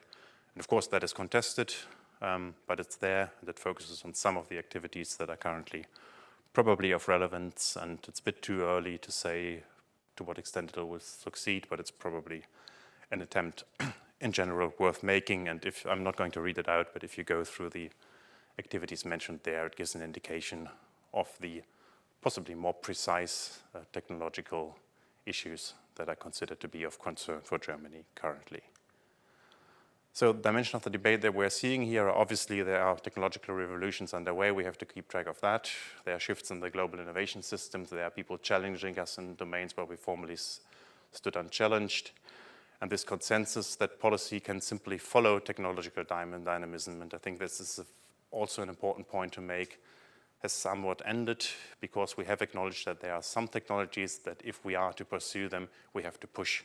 And of course that is contested, but it's there, and it focuses on some of the activities that are currently probably of relevance, and it's a bit too early to say to what extent it will succeed, but it's probably an attempt in general worth making. And if I'm not going to read it out, but if you go through the activities mentioned there, it gives an indication of the possibly more precise technological issues that are considered to be of concern for Germany currently. So the dimension of the debate that we're seeing here, obviously there are technological revolutions underway. We have to keep track of that. There are shifts in the global innovation systems. There are people challenging us in domains where we formerly stood unchallenged. And this consensus that policy can simply follow technological dynamism, and I think this is also an important point to make, has somewhat ended, because we have acknowledged that there are some technologies that if we are to pursue them, we have to push.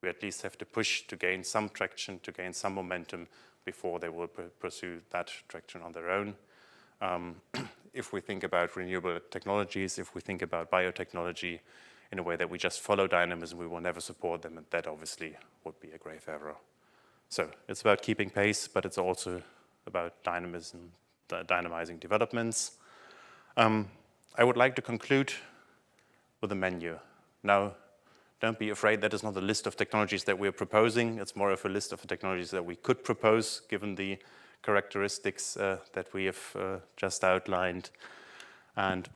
We at least have to push to gain some traction, to gain some momentum before they will pursue that traction on their own. If we think about renewable technologies, if we think about biotechnology in a way that we just follow dynamism, we will never support them, and that obviously would be a grave error. So it's about keeping pace, but it's also about dynamism, dynamizing developments. I would like to conclude with a menu. Now, don't be afraid, that is not a list of technologies that we're proposing. It's more of a list of technologies that we could propose, given the characteristics that we have just outlined. And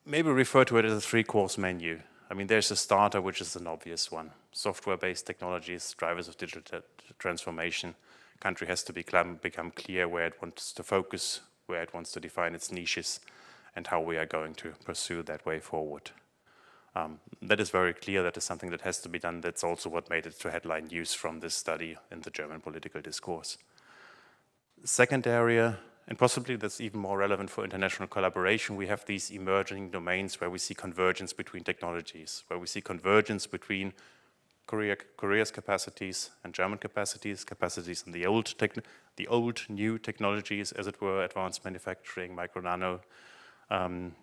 maybe refer to it as a three-course menu. I mean, there's a starter, which is an obvious one. Software-based technologies, drivers of digital transformation. Country has to become clear where it wants to focus, where it wants to define its niches, and how we are going to pursue that way forward. That is very clear. That is something that has to be done. That's also what made it to headline news from this study in the German political discourse. Second area, and possibly that's even more relevant for international collaboration, we have these emerging domains where we see convergence between technologies, where we see convergence between Korea's capacities and German capacities in the old new technologies, as it were, advanced manufacturing, micro-nano,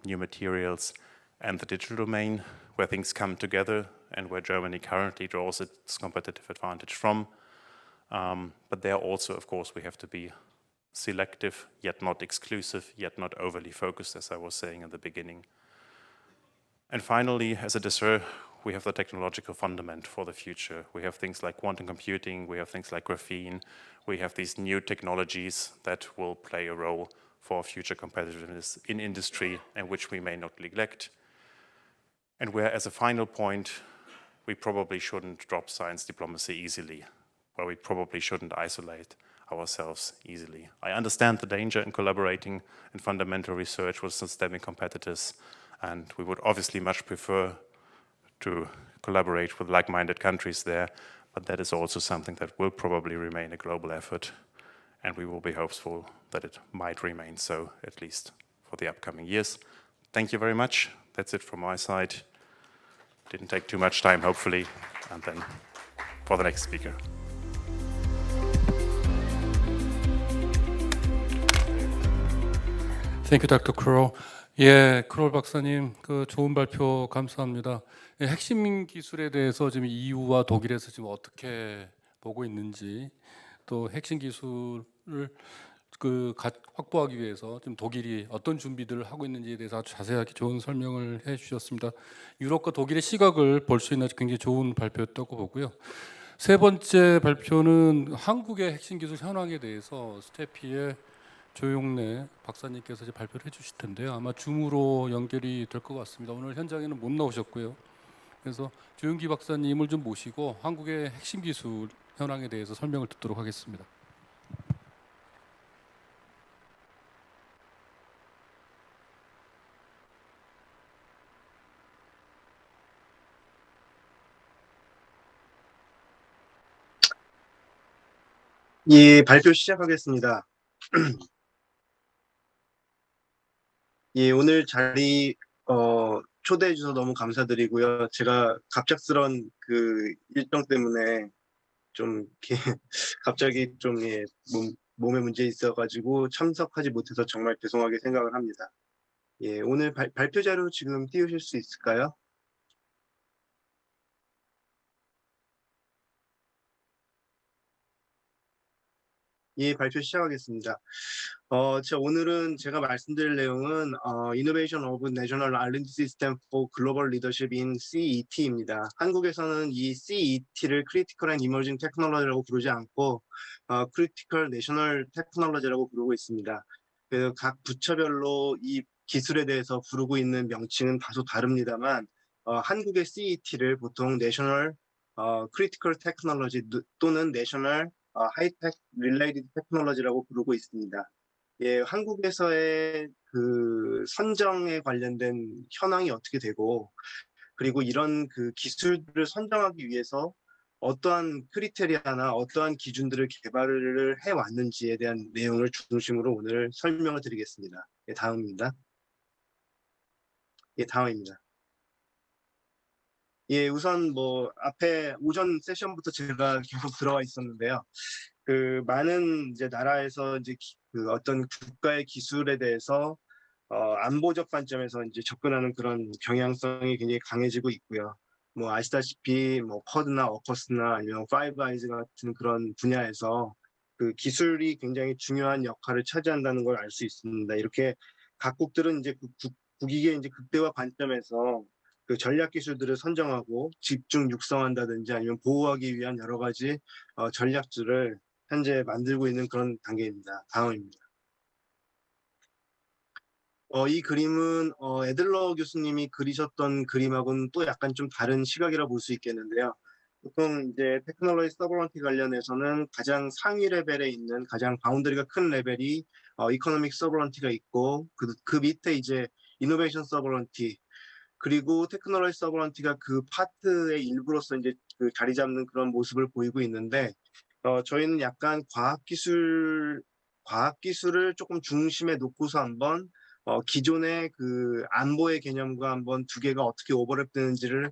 new materials, and the digital domain, where things come together and where Germany currently draws its competitive advantage from. But there also, of course, we have to be selective, yet not exclusive, yet not overly focused, as I was saying in the beginning. And finally, as a dessert, we have the technological fundament for the future. We have things like quantum computing, we have things like graphene, we have these new technologies that will play a role for future competitiveness in industry, and which we may not neglect. And where, as a final point, we probably shouldn't drop science diplomacy easily, where we probably shouldn't isolate ourselves easily. I understand the danger in collaborating in fundamental research with systemic competitors, and we would obviously much prefer to collaborate with like-minded countries there, but that is also something that will probably remain a global effort, and we will be hopeful that it might remain so, at least for the upcoming years. Thank you very much. That's it from my side. Didn't take too much time, hopefully, and then for the next speaker. Thank you, Dr. Kroll. 예, 크롤 박사님, 그 좋은 발표 감사합니다. 예, 핵심 기술에 대해서 지금 EU와 독일에서 지금 어떻게 보고 있는지, 또 핵심 기술을 확보하기 위해서 지금 독일이 어떤 준비들을 하고 있는지에 대해서 아주 자세하게 좋은 설명을 해주셨습니다. 유럽과 독일의 시각을 볼 수 있는 아주 굉장히 좋은 발표였다고 보고요. 세 번째 발표는 한국의 핵심 기술 현황에 대해서 스태피의 조용래 박사님께서 이제 발표를 해주실 텐데요. 아마 줌으로 연결이 될 것 같습니다. 오늘 현장에는 못 나오셨고요. 그래서 조용기 박사님을 좀 모시고 한국의 핵심 기술 현황에 대해서 설명을 듣도록 하겠습니다. 예, 발표 시작하겠습니다. 예, 오늘 자리 초대해 주셔서 너무 감사드리고요. 제가 갑작스런 그 일정 때문에 좀 이렇게 갑자기 좀 몸에 문제 있어가지고 참석하지 못해서 정말 죄송하게 생각을 합니다. 예, 오늘 발표 자료 지금 띄우실 수 있을까요? 예, 발표 시작하겠습니다. 오늘은 제가 말씀드릴 내용은 Innovation of National R&D System for Global Leadership in CET입니다. 한국에서는 이 CET를 Critical and Emerging Technology라고 부르지 않고 Critical National Technology라고 부르고 있습니다. 그래서 각 부처별로 이 기술에 대해서 부르고 있는 명칭은 다소 다릅니다만 한국의 CET를 보통 National Critical Technology 또는 National 하이텍 릴레이티드 테크놀로지라고 부르고 있습니다. 예, 한국에서의 그 선정에 관련된 현황이 어떻게 되고, 그리고 이런 그 기술들을 선정하기 위해서 어떠한 크리테리아나 어떠한 기준들을 개발을 해왔는지에 대한 내용을 중심으로 오늘 설명을 드리겠습니다. 예, 다음입니다. 예, 다음입니다. 예, 우선 뭐 앞에 오전 세션부터 제가 계속 들어와 있었는데요. 그 많은 이제 나라에서 이제 그 어떤 국가의 기술에 대해서 안보적 관점에서 이제 접근하는 그런 경향성이 굉장히 강해지고 있고요. 뭐 아시다시피 뭐 쿼드나 어커스나 아니면 파이브 아이즈 같은 그런 분야에서 그 기술이 굉장히 중요한 역할을 차지한다는 걸 알 수 있습니다. 이렇게 각국들은 이제 국익의 이제 극대화 관점에서 그 전략 기술들을 선정하고 집중 육성한다든지 아니면 보호하기 위한 여러 가지 전략들을 현재 만들고 있는 그런 단계입니다. 다음입니다. 이 그림은 애들러 교수님이 그리셨던 그림하고는 또 약간 좀 다른 시각이라 볼 수 있겠는데요. 보통 이제 테크놀로지 서버런티 관련해서는 가장 상위 레벨에 있는 가장 바운더리가 큰 레벨이 이코노믹 서버런티가 있고 그 밑에 이제 이노베이션 서버런티 그리고 테크놀로지 서버런티가 그 파트의 일부로서 이제 그 자리 잡는 그런 모습을 보이고 있는데 저희는 약간 과학기술을 조금 중심에 놓고서 한번 기존의 그 안보의 개념과 한번 두 개가 어떻게 오버랩되는지를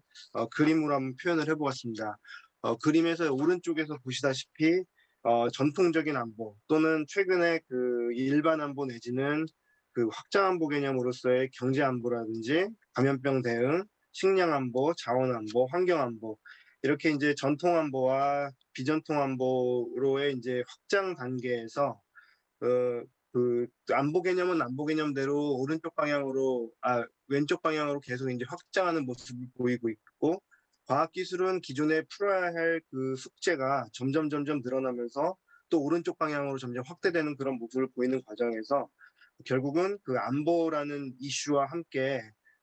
그림으로 한번 표현을 해보았습니다. 그림에서 오른쪽에서 보시다시피 전통적인 안보 또는 최근에 그 일반 안보 내지는 그 확장 안보 개념으로서의 경제 안보라든지 감염병 대응, 식량 안보, 자원 안보, 환경 안보 이렇게 이제 전통 안보와 비전통 안보로의 이제 확장 단계에서 그 안보 개념은 안보 개념대로 왼쪽 방향으로 계속 이제 확장하는 모습을 보이고 있고 과학 기술은 기존에 풀어야 할 그 숙제가 점점 늘어나면서 또 오른쪽 방향으로 점점 확대되는 그런 모습을 보이는 과정에서 결국은 그 안보라는 이슈와 함께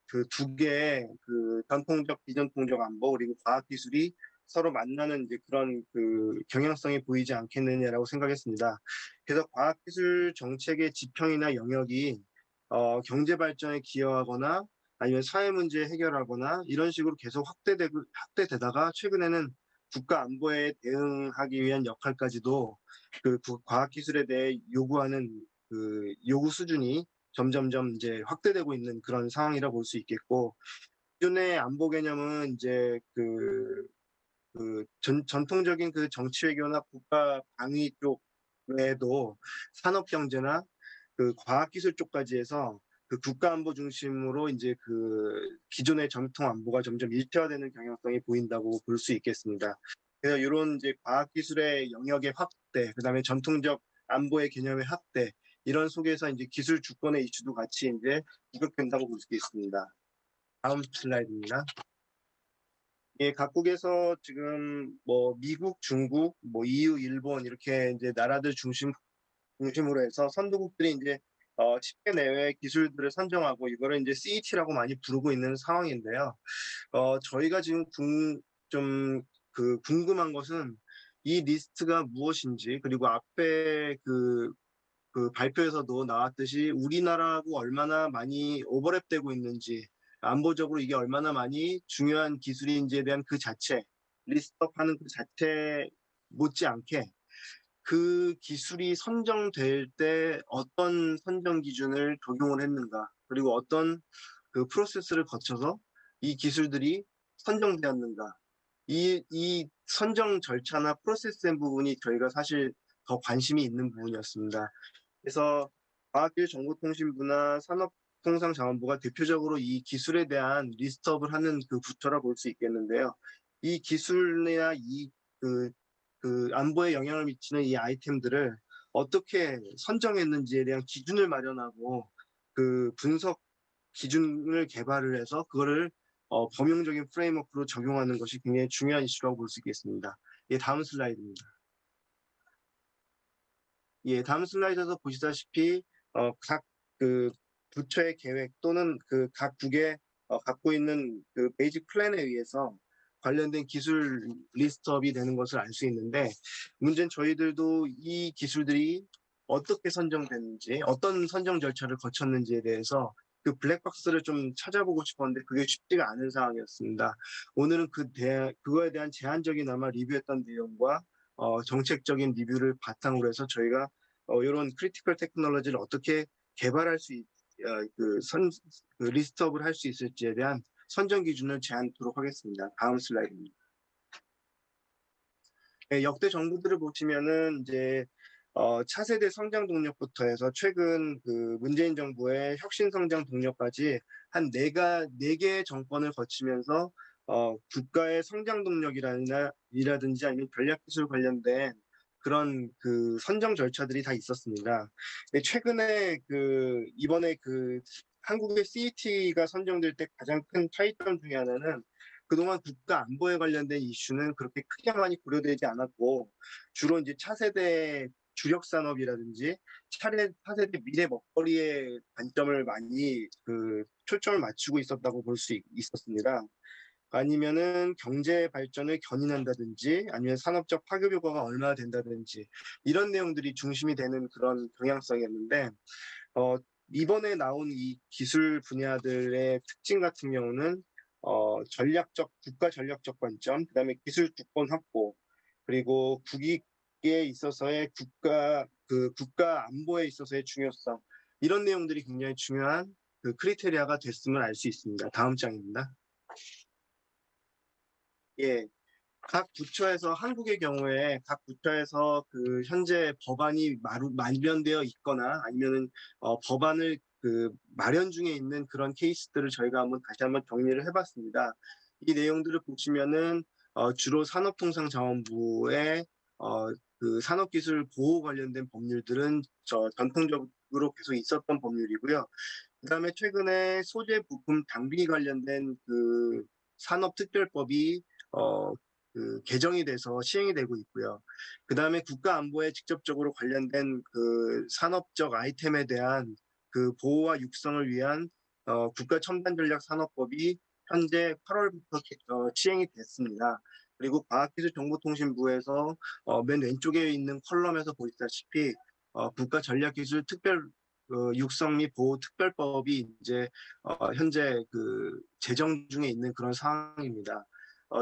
그 두 개의 그 전통적 비전통적 안보 그리고 과학 기술이 서로 만나는 이제 그런 그 경향성이 보이지 않겠느냐라고 생각했습니다. 그래서 과학기술 정책의 지평이나 영역이 경제 발전에 기여하거나 아니면 사회 문제 해결하거나 이런 식으로 계속 확대되다가 최근에는 국가 안보에 대응하기 위한 역할까지도 그 과학기술에 대해 요구하는 그 요구 수준이 점점점 이제 확대되고 있는 그런 상황이라 볼 수 있겠고 기존의 안보 개념은 이제 전통적인 그 정치 외교나 국가 방위 쪽 외에도 산업 경제나 그 과학 기술 쪽까지 해서 그 국가 안보 중심으로 이제 그 기존의 전통 안보가 점점 일체화되는 경향성이 보인다고 볼 수 있겠습니다. 그래서 이런 이제 과학 기술의 영역의 확대, 그다음에 전통적 안보의 개념의 확대 이런 속에서 이제 기술 주권의 이슈도 같이 이제 부각된다고 볼 수 있습니다. 다음 슬라이드입니다. 예, 각국에서 지금 뭐 미국, 중국, 뭐 EU, 일본 이렇게 이제 나라들 중심으로 해서 선도국들이 이제 10개 내외의 기술들을 선정하고 이거를 이제 CET라고 많이 부르고 있는 상황인데요. 저희가 지금 좀 궁금한 것은 이 리스트가 무엇인지 그리고 앞에 그 발표에서도 나왔듯이 우리나라하고 얼마나 많이 오버랩되고 있는지 안보적으로 이게 얼마나 많이 중요한 기술인지에 대한 그 자체 리스트업하는 그 자체 못지않게 그 기술이 선정될 때 어떤 선정 기준을 적용을 했는가 그리고 어떤 그 프로세스를 거쳐서 이 기술들이 선정되었는가 이 선정 절차나 프로세스의 부분이 저희가 사실 더 관심이 있는 부분이었습니다. 그래서 과학기술정보통신부나 산업통상자원부가 대표적으로 이 기술에 대한 리스트업을 하는 그 부처라 볼 수 있겠는데요. 이 기술이나 그 안보에 영향을 미치는 이 아이템들을 어떻게 선정했는지에 대한 기준을 마련하고 그 분석 기준을 개발을 해서 그거를 범용적인 프레임워크로 적용하는 것이 굉장히 중요한 이슈라고 볼 수 있겠습니다. 예, 다음 슬라이드입니다. 예, 다음 슬라이드에서 보시다시피 각 그 부처의 계획 또는 그 각 국에 갖고 있는 그 베이직 플랜에 의해서 관련된 기술 리스트업이 되는 것을 알 수 있는데 문제는 저희들도 이 기술들이 어떻게 선정됐는지 어떤 선정 절차를 거쳤는지에 대해서 그 블랙박스를 좀 찾아보고 싶었는데 그게 쉽지가 않은 상황이었습니다. 오늘은 그거에 대한 제한적이나마 리뷰했던 내용과 정책적인 리뷰를 바탕으로 해서 저희가 이런 크리티컬 테크놀로지를 어떻게 개발할 수 그 리스트업을 할 수 있을지에 대한 선정 기준을 제안하도록 하겠습니다. 다음 슬라이드입니다. 네, 역대 정부들을 보시면은 이제 차세대 성장 동력부터 해서 최근 그 문재인 정부의 혁신 성장 동력까지 한 네 개의 정권을 거치면서 국가의 성장 동력이라든지 아니면 전략 기술 관련된 그런 그 선정 절차들이 다 있었습니다. 최근에 이번에 한국의 CET가 선정될 때 가장 큰 차이점 중에 하나는 그동안 국가 안보에 관련된 이슈는 그렇게 크게 많이 고려되지 않았고 주로 이제 차세대 주력 산업이라든지 차세대 미래 먹거리에 관점을 많이 초점을 맞추고 있었다고 볼 수 있었습니다. 아니면은 경제 발전을 견인한다든지 아니면 산업적 파급 효과가 얼마나 된다든지 이런 내용들이 중심이 되는 그런 경향성이었는데 이번에 나온 이 기술 분야들의 특징 같은 경우는 국가 전략적 관점, 그다음에 기술 주권 확보, 그리고 국익에 있어서의 국가 안보에 있어서의 중요성 이런 내용들이 굉장히 중요한 그 크리테리아가 됐음을 알 수 있습니다. 다음 장입니다. 예, 각 부처에서 한국의 경우에 각 부처에서 그 현재 법안이 마련되어 있거나 아니면은 법안을 마련 중에 있는 그런 케이스들을 저희가 다시 한번 정리를 해봤습니다. 이 내용들을 보시면은 주로 산업통상자원부의 그 산업기술 보호 관련된 법률들은 전통적으로 계속 있었던 법률이고요. 그다음에 최근에 소재 부품 장비 관련된 그 산업특별법이 개정이 돼서 시행이 되고 있고요. 그다음에 국가 안보에 직접적으로 관련된 그 산업적 아이템에 대한 그 보호와 육성을 위한 국가 첨단 전략 산업법이 현재 8월부터 시행이 됐습니다. 그리고 과학기술정보통신부에서 맨 왼쪽에 있는 컬럼에서 보시다시피 국가 전략기술 특별 육성 및 보호 특별법이 이제 현재 제정 중에 있는 그런 상황입니다.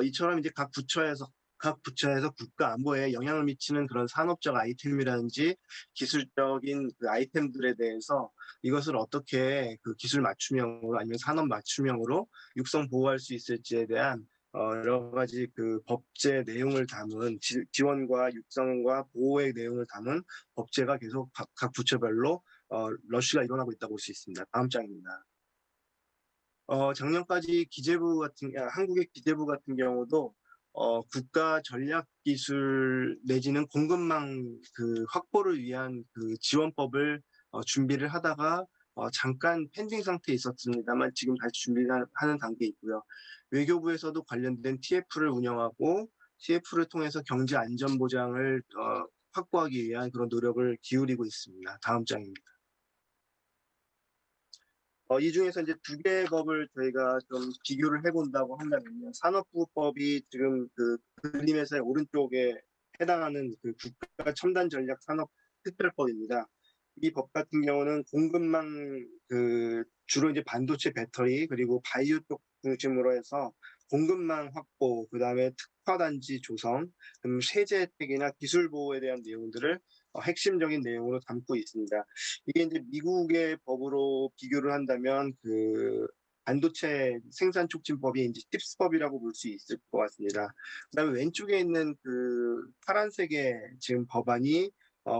이처럼 이제 각 부처에서 국가 안보에 영향을 미치는 그런 산업적 아이템이라든지 기술적인 그 아이템들에 대해서 이것을 어떻게 그 기술 맞춤형으로 아니면 산업 맞춤형으로 육성 보호할 수 있을지에 대한 여러 가지 그 법제 내용을 담은 지원과 육성과 보호의 내용을 담은 법제가 계속 각 부처별로 러쉬가 일어나고 있다고 볼 수 있습니다. 다음 장입니다. 작년까지 한국의 기재부 같은 경우도 국가 전략 기술 내지는 공급망 그 확보를 위한 그 지원법을 준비를 하다가 잠깐 펜딩 상태에 있었습니다만 지금 다시 준비하는 단계에 있고요. 외교부에서도 관련된 TF를 운영하고 TF를 통해서 경제 안전 보장을 확보하기 위한 그런 노력을 기울이고 있습니다. 다음 장입니다. 이 중에서 이제 두 개의 법을 저희가 좀 비교를 해본다고 한다면요. 산업부법이 지금 그 그림에서의 오른쪽에 해당하는 그 국가 첨단 전략 산업 특별법입니다. 이 법 같은 경우는 공급망 그 주로 이제 반도체 배터리 그리고 바이오 쪽 중심으로 해서 공급망 확보, 그다음에 특화 단지 조성, 세제 혜택이나 기술 보호에 대한 내용들을 핵심적인 내용으로 담고 있습니다. 이게 이제 미국의 법으로 비교를 한다면 그 반도체 생산 촉진법이 이제 칩스법이라고 볼 수 있을 것 같습니다. 그다음에 왼쪽에 있는 그 파란색의 지금 법안이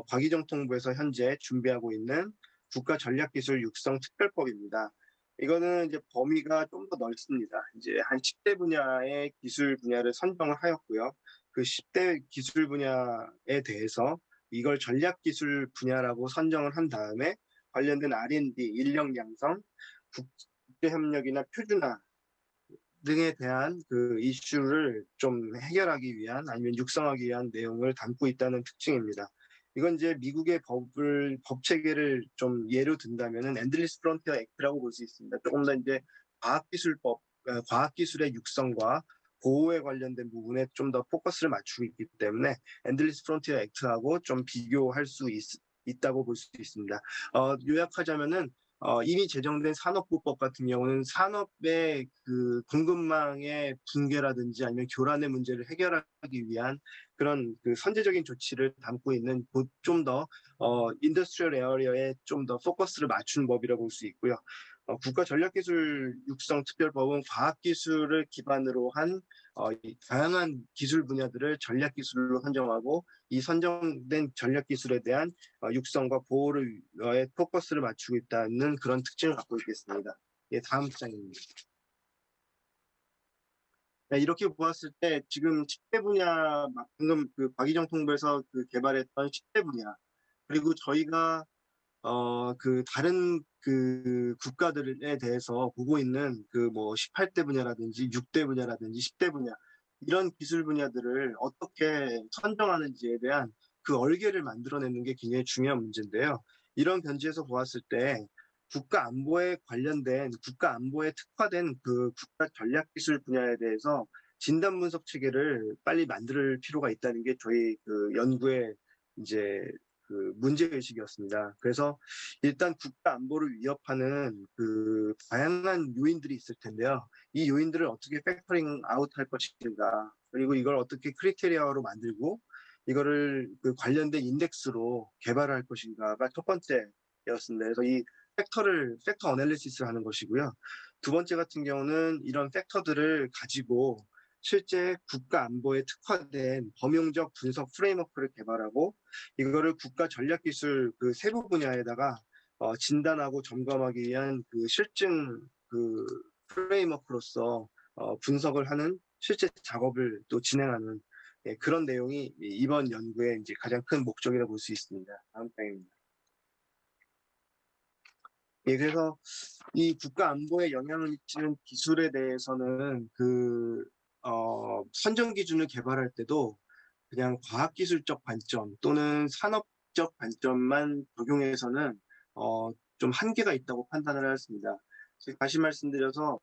과기정통부에서 현재 준비하고 있는 국가전략기술 육성 특별법입니다. 이거는 이제 범위가 좀 더 넓습니다. 이제 한 10대 분야의 기술 분야를 선정을 하였고요. 그 10대 기술 분야에 대해서 이걸 전략기술 분야라고 선정을 한 다음에 관련된 R&D, 인력 양성, 국제협력이나 표준화 등에 대한 그 이슈를 좀 해결하기 위한 아니면 육성하기 위한 내용을 담고 있다는 특징입니다. 이건 이제 미국의 법 체계를 좀 예로 든다면은 엔들리스 프론티어 액트라고 볼 수 있습니다. 조금 더 이제 과학기술법, 과학기술의 육성과 보호에 관련된 부분에 좀 더 포커스를 맞추고 있기 때문에 엔들리스 프론티어 액트하고 좀 비교할 수 있다고 볼 수 있습니다. 요약하자면은 이미 제정된 산업부법 같은 경우는 산업의 그 공급망의 붕괴라든지 아니면 교란의 문제를 해결하기 위한 그런 그 선제적인 조치를 담고 있는 좀 더 인더스트리얼 에어리어에 좀 더 포커스를 맞춘 법이라고 볼 수 있고요. 국가전략기술 육성 특별법은 과학기술을 기반으로 한 이 다양한 기술 분야들을 전략기술로 선정하고 이 선정된 전략기술에 대한 육성과 보호를 포커스를 맞추고 있다는 그런 특징을 갖고 있겠습니다. 예, 다음 장입니다. 네, 이렇게 보았을 때 지금 10대 분야 방금 그 과기정통부에서 그 개발했던 10대 분야 그리고 저희가 그 다른 그 국가들에 대해서 보고 있는 그 뭐 18대 분야라든지 6대 분야라든지 10대 분야 이런 기술 분야들을 어떻게 선정하는지에 대한 그 얼개를 만들어내는 게 굉장히 중요한 문제인데요. 이런 견지에서 보았을 때 국가 안보에 관련된 국가 안보에 특화된 그 국가 전략 기술 분야에 대해서 진단 분석 체계를 빨리 만들 필요가 있다는 게 저희 그 연구의 이제 그 문제의식이었습니다. 그래서 일단 국가 안보를 위협하는 그 다양한 요인들이 있을 텐데요. 이 요인들을 어떻게 팩터링 아웃할 것인가, 그리고 이걸 어떻게 크리테리아로 만들고 이거를 그 관련된 인덱스로 개발할 것인가가 첫 번째였습니다. 그래서 이 팩터 어널리시스를 하는 것이고요. 두 번째 같은 경우는 이런 팩터들을 가지고 실제 국가 안보에 특화된 범용적 분석 프레임워크를 개발하고 이거를 국가 전략기술 그 세부 분야에다가 진단하고 점검하기 위한 그 실증 그 프레임워크로서 분석을 하는 실제 작업을 또 진행하는 그런 내용이 이번 연구의 이제 가장 큰 목적이라고 볼 수 있습니다. 다음 장입니다. 예, 그래서 이 국가 안보에 영향을 미치는 기술에 대해서는 그 선정 기준을 개발할 때도 그냥 과학기술적 관점 또는 산업적 관점만 적용해서는 좀 한계가 있다고 판단을 하였습니다. 다시 말씀드려서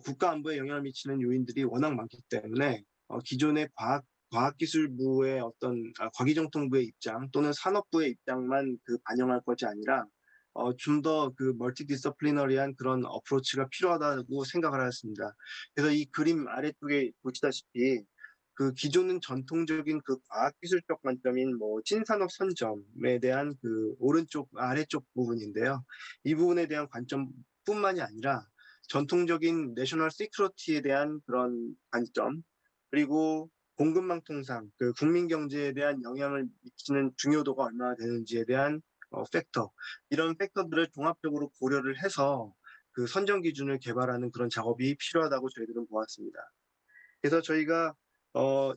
국가 안보에 영향을 미치는 요인들이 워낙 많기 때문에 기존의 과학기술부의 어떤 과기정통부의 입장 또는 산업부의 입장만 그 반영할 것이 아니라 좀 더 그 멀티디서플리너리한 그런 어프로치가 필요하다고 생각을 하였습니다. 그래서 이 그림 아래쪽에 보시다시피 그 기존은 전통적인 그 과학기술적 관점인 뭐 신산업 선점에 대한 그 오른쪽 아래쪽 부분인데요. 이 부분에 대한 관점뿐만이 아니라 전통적인 내셔널 시큐리티에 대한 그런 관점 그리고 공급망 통상, 그 국민 경제에 대한 영향을 미치는 중요도가 얼마나 되는지에 대한 팩터 이런 팩터들을 종합적으로 고려를 해서 그 선정 기준을 개발하는 그런 작업이 필요하다고 저희들은 보았습니다. 그래서 저희가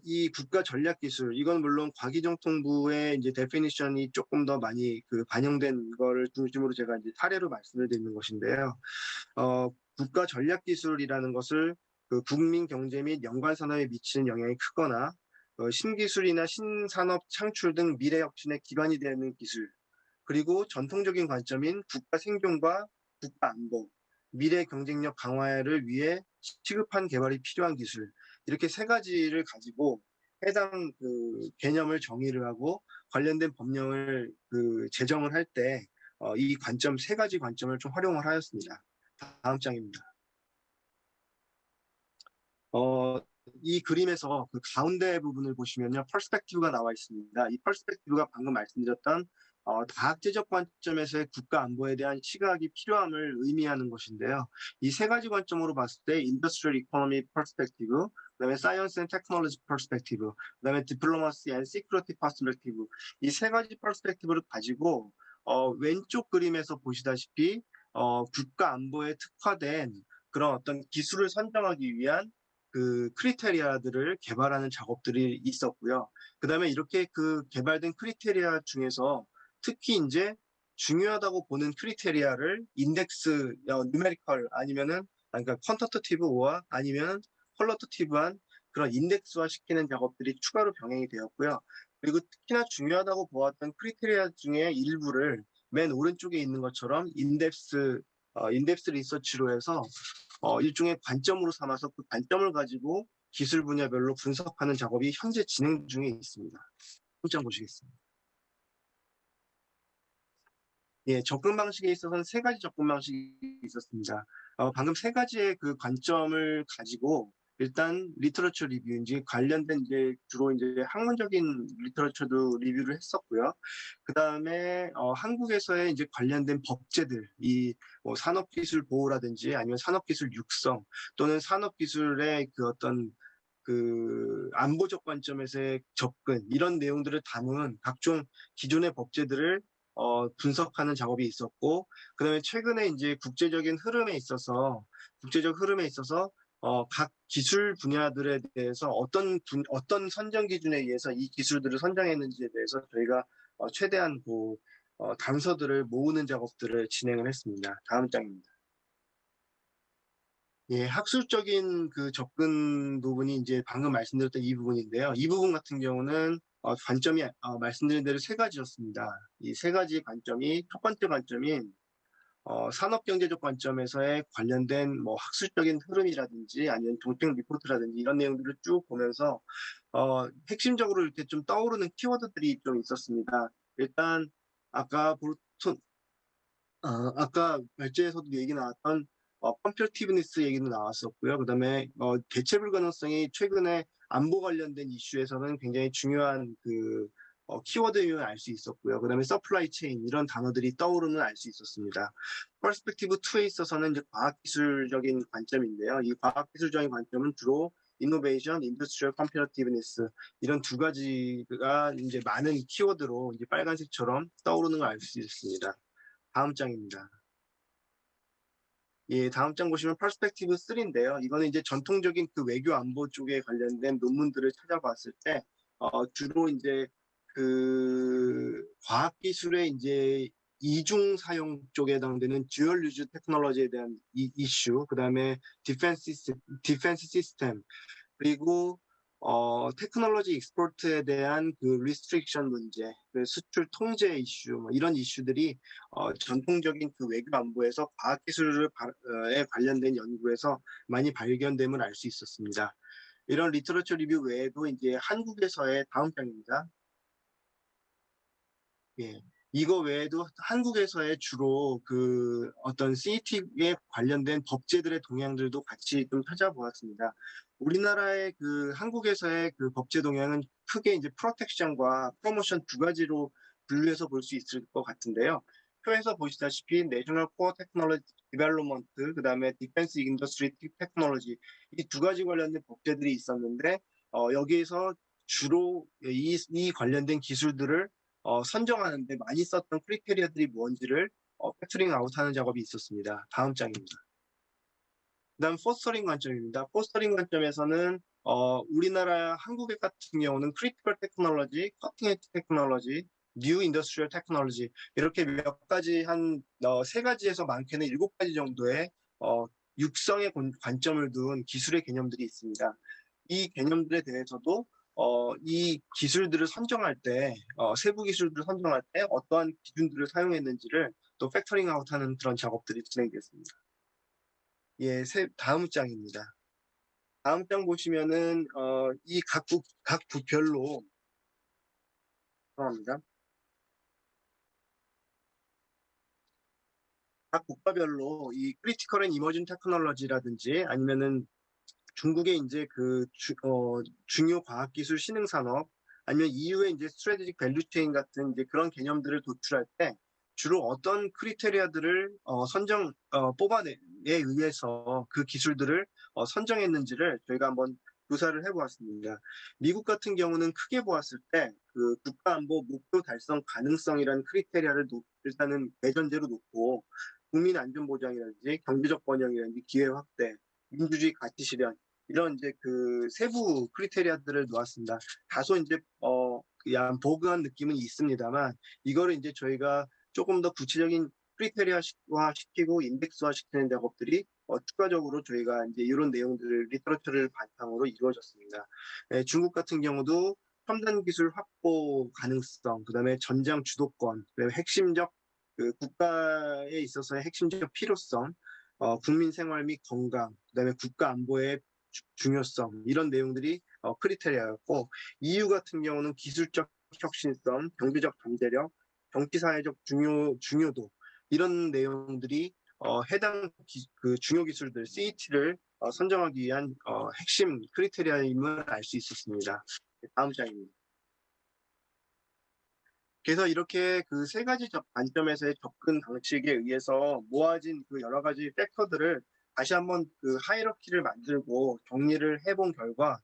이 국가 전략 기술, 이건 물론 과기정통부의 이제 데피니션이 조금 더 많이 반영된 거를 중심으로 제가 이제 사례로 말씀을 드리는 것인데요. 국가 전략 기술이라는 것을 국민 경제 및 연관 산업에 미치는 영향이 크거나 신기술이나 신산업 창출 등 미래 혁신의 기반이 되는 기술, 그리고 전통적인 관점인 국가 생존과 국가 안보, 미래 경쟁력 강화를 위해 시급한 개발이 필요한 기술, 이렇게 세 가지를 가지고 해당 개념을 정의를 하고 관련된 법령을 제정을 할 때 이 관점 세 가지 관점을 좀 활용을 하였습니다. 다음 장입니다. 이 그림에서 가운데 부분을 보시면요, 퍼스펙티브가 나와 있습니다. 이 퍼스펙티브가 방금 말씀드렸던 다학제적 관점에서의 국가 안보에 대한 시각이 필요함을 의미하는 것인데요. 이 세 가지 관점으로 봤을 때 인더스트리얼 이코노미 퍼스펙티브, 그다음에 사이언스 앤 테크놀로지 퍼스펙티브, 그다음에 디플로마시 앤 시큐리티 퍼스펙티브, 이 세 가지 퍼스펙티브를 가지고 왼쪽 그림에서 보시다시피 국가 안보에 특화된 그런 어떤 기술을 선정하기 위한 크리테리아들을 개발하는 작업들이 있었고요. 그 다음에 이렇게 개발된 크리테리아 중에서 특히 이제 중요하다고 보는 크리테리아를 인덱스, 뉴메리컬 아니면은 그러니까 퀀터터티브와 아니면 퀄러터티브한 그런 인덱스화 시키는 작업들이 추가로 병행이 되었고요. 그리고 특히나 중요하다고 보았던 크리테리아 중에 일부를 맨 오른쪽에 있는 것처럼 인덱스 리서치로 해서 일종의 관점으로 삼아서 그 관점을 가지고 기술 분야별로 분석하는 작업이 현재 진행 중에 있습니다. 한장 보시겠습니다. 예, 접근 방식에 있어서는 세 가지 접근 방식이 있었습니다. 방금 세 가지의 관점을 가지고 일단 리터러처 리뷰, 이제 관련된 이제 주로 이제 학문적인 리터러처도 리뷰를 했었고요. 그 다음에 한국에서의 이제 관련된 법제들, 뭐 산업기술 보호라든지 아니면 산업기술 육성 또는 산업기술의 어떤 안보적 관점에서의 접근, 이런 내용들을 다루는 각종 기존의 법제들을 분석하는 작업이 있었고, 그다음에 최근에 이제 국제적 흐름에 있어서 각 기술 분야들에 대해서 어떤 선정 기준에 의해서 이 기술들을 선정했는지에 대해서 저희가 최대한 단서들을 모으는 작업들을 진행을 했습니다. 다음 장입니다. 예, 학술적인 접근 부분이 이제 방금 말씀드렸던 이 부분인데요. 이 부분 같은 경우는 관점이 말씀드린 대로 세 가지였습니다. 이 세 가지 관점이 첫 번째 관점인 산업경제적 관점에서의 관련된 뭐 학술적인 흐름이라든지 아니면 정책 리포트라든지 이런 내용들을 쭉 보면서 핵심적으로 이렇게 좀 떠오르는 키워드들이 좀 있었습니다. 일단 아까 아까 발제에서도 얘기 나왔던 컴퓨티브니스 얘기도 나왔었고요. 그다음에 대체 불가능성이 최근에 안보 관련된 이슈에서는 굉장히 중요한 키워드임을 알 수 있었고요. 그다음에 서플라이 체인 이런 단어들이 떠오르는 알 수 있었습니다. 퍼스펙티브 2에 있어서는 이제 과학기술적인 관점인데요. 이 과학기술적인 관점은 주로 이노베이션, 인더스트리얼 컴퓨티브니스 이런 두 가지가 이제 많은 키워드로 이제 빨간색처럼 떠오르는 걸 알 수 있습니다. 다음 장입니다. 예, 다음 장 보시면 퍼스펙티브 3인데요. 이거는 이제 전통적인 외교 안보 쪽에 관련된 논문들을 찾아봤을 때, 주로 이제 과학기술의 이제 이중 사용 쪽에 해당되는 듀얼 유즈 테크놀로지에 대한 이슈, 그 다음에 디펜스 시스템, 그리고 테크놀로지 익스포트에 대한 리스트릭션 문제, 수출 통제 이슈, 뭐 이런 이슈들이 전통적인 외교 안보에서 과학기술에 관련된 연구에서 많이 발견됨을 알 수 있었습니다. 이런 리터러처 리뷰 외에도 이제 한국에서의 다음 장입니다. 예. 이거 외에도 한국에서의 주로 어떤 CET에 관련된 법제들의 동향들도 같이 좀 찾아보았습니다. 우리나라의 한국에서의 법제 동향은 크게 이제 프로텍션과 프로모션 두 가지로 분류해서 볼 수 있을 것 같은데요. 표에서 보시다시피 내셔널 코어 테크놀로지 디벨롭먼트, 그다음에 디펜스 인더스트리 테크놀로지 이 두 가지 관련된 법제들이 있었는데 여기에서 주로 이 관련된 기술들을 선정하는데 많이 썼던 크리테리아들이 뭔지를 팩토링 아웃하는 작업이 있었습니다. 다음 장입니다. 그다음 포스터링 관점입니다. 포스터링 관점에서는 우리나라 한국 같은 경우는 크리티컬 테크놀로지, 커팅 엣지 테크놀로지, 뉴 인더스트리얼 테크놀로지 이렇게 몇 가지 한 세 가지에서 많게는 7가지 정도의 육성의 관점을 둔 기술의 개념들이 있습니다. 이 개념들에 대해서도 이 기술들을 선정할 때 세부 기술들을 선정할 때 어떠한 기준들을 사용했는지를 또 팩터링 아웃하는 그런 작업들이 진행됐습니다. 예, 다음 장입니다. 다음 장 보시면은 이 각 국별로 죄송합니다. 각 국가별로 이 크리티컬 앤 이머징 테크놀로지라든지 아니면은 중국의 이제 중요 과학기술 신흥산업 아니면 EU의 이제 스트래테직 밸류체인 같은 이제 그런 개념들을 도출할 때 주로 어떤 크리테리아들을 뽑아내에 의해서 그 기술들을 선정했는지를 저희가 한번 조사를 해보았습니다. 미국 같은 경우는 크게 보았을 때 그 국가안보 목표 달성 가능성이라는 크리테리아를 일단은 대전제로 놓고 국민 안전보장이라든지 경제적 번영이라든지 기회 확대, 민주주의 가치 실현 이런 이제 그 세부 크리테리아들을 놓았습니다. 다소 이제 그냥 보그한 느낌은 있습니다만 이거를 이제 저희가 조금 더 구체적인 크리테리아화 시키고 인덱스화 시키는 작업들이 추가적으로 저희가 이제 이런 내용들을 리터러처를 바탕으로 이루어졌습니다. 중국 같은 경우도 첨단 기술 확보 가능성, 그다음에 전장 주도권, 그다음에 핵심적 그 국가에 있어서의 핵심적 필요성, 국민 생활 및 건강, 그다음에 국가 안보의 중요성 이런 내용들이 크리테리아였고 EU 같은 경우는 기술적 혁신성, 경제적 잠재력, 정치사회적 중요도 이런 내용들이 해당 그 중요 기술들 CET를 선정하기 위한 핵심 크리테리아임을 알 수 있었습니다. 다음 장입니다. 그래서 이렇게 그 세 가지 관점에서의 접근 방식에 의해서 모아진 그 여러 가지 팩터들을 다시 한번 그 하이러키를 만들고 정리를 해본 결과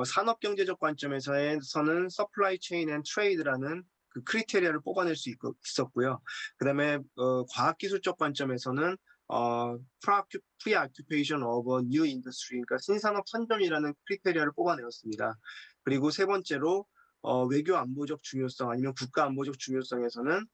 산업 경제적 관점에서는 서플라이 체인 앤 트레이드라는 그 크리테리아를 뽑아낼 수 있었고요. 그다음에 과학기술적 관점에서는 pre-occupation of a new industry, 그러니까 신산업 선점이라는 크리테리아를 뽑아내었습니다. 그리고 세 번째로 외교 안보적 중요성 아니면 국가 안보적 중요성에서는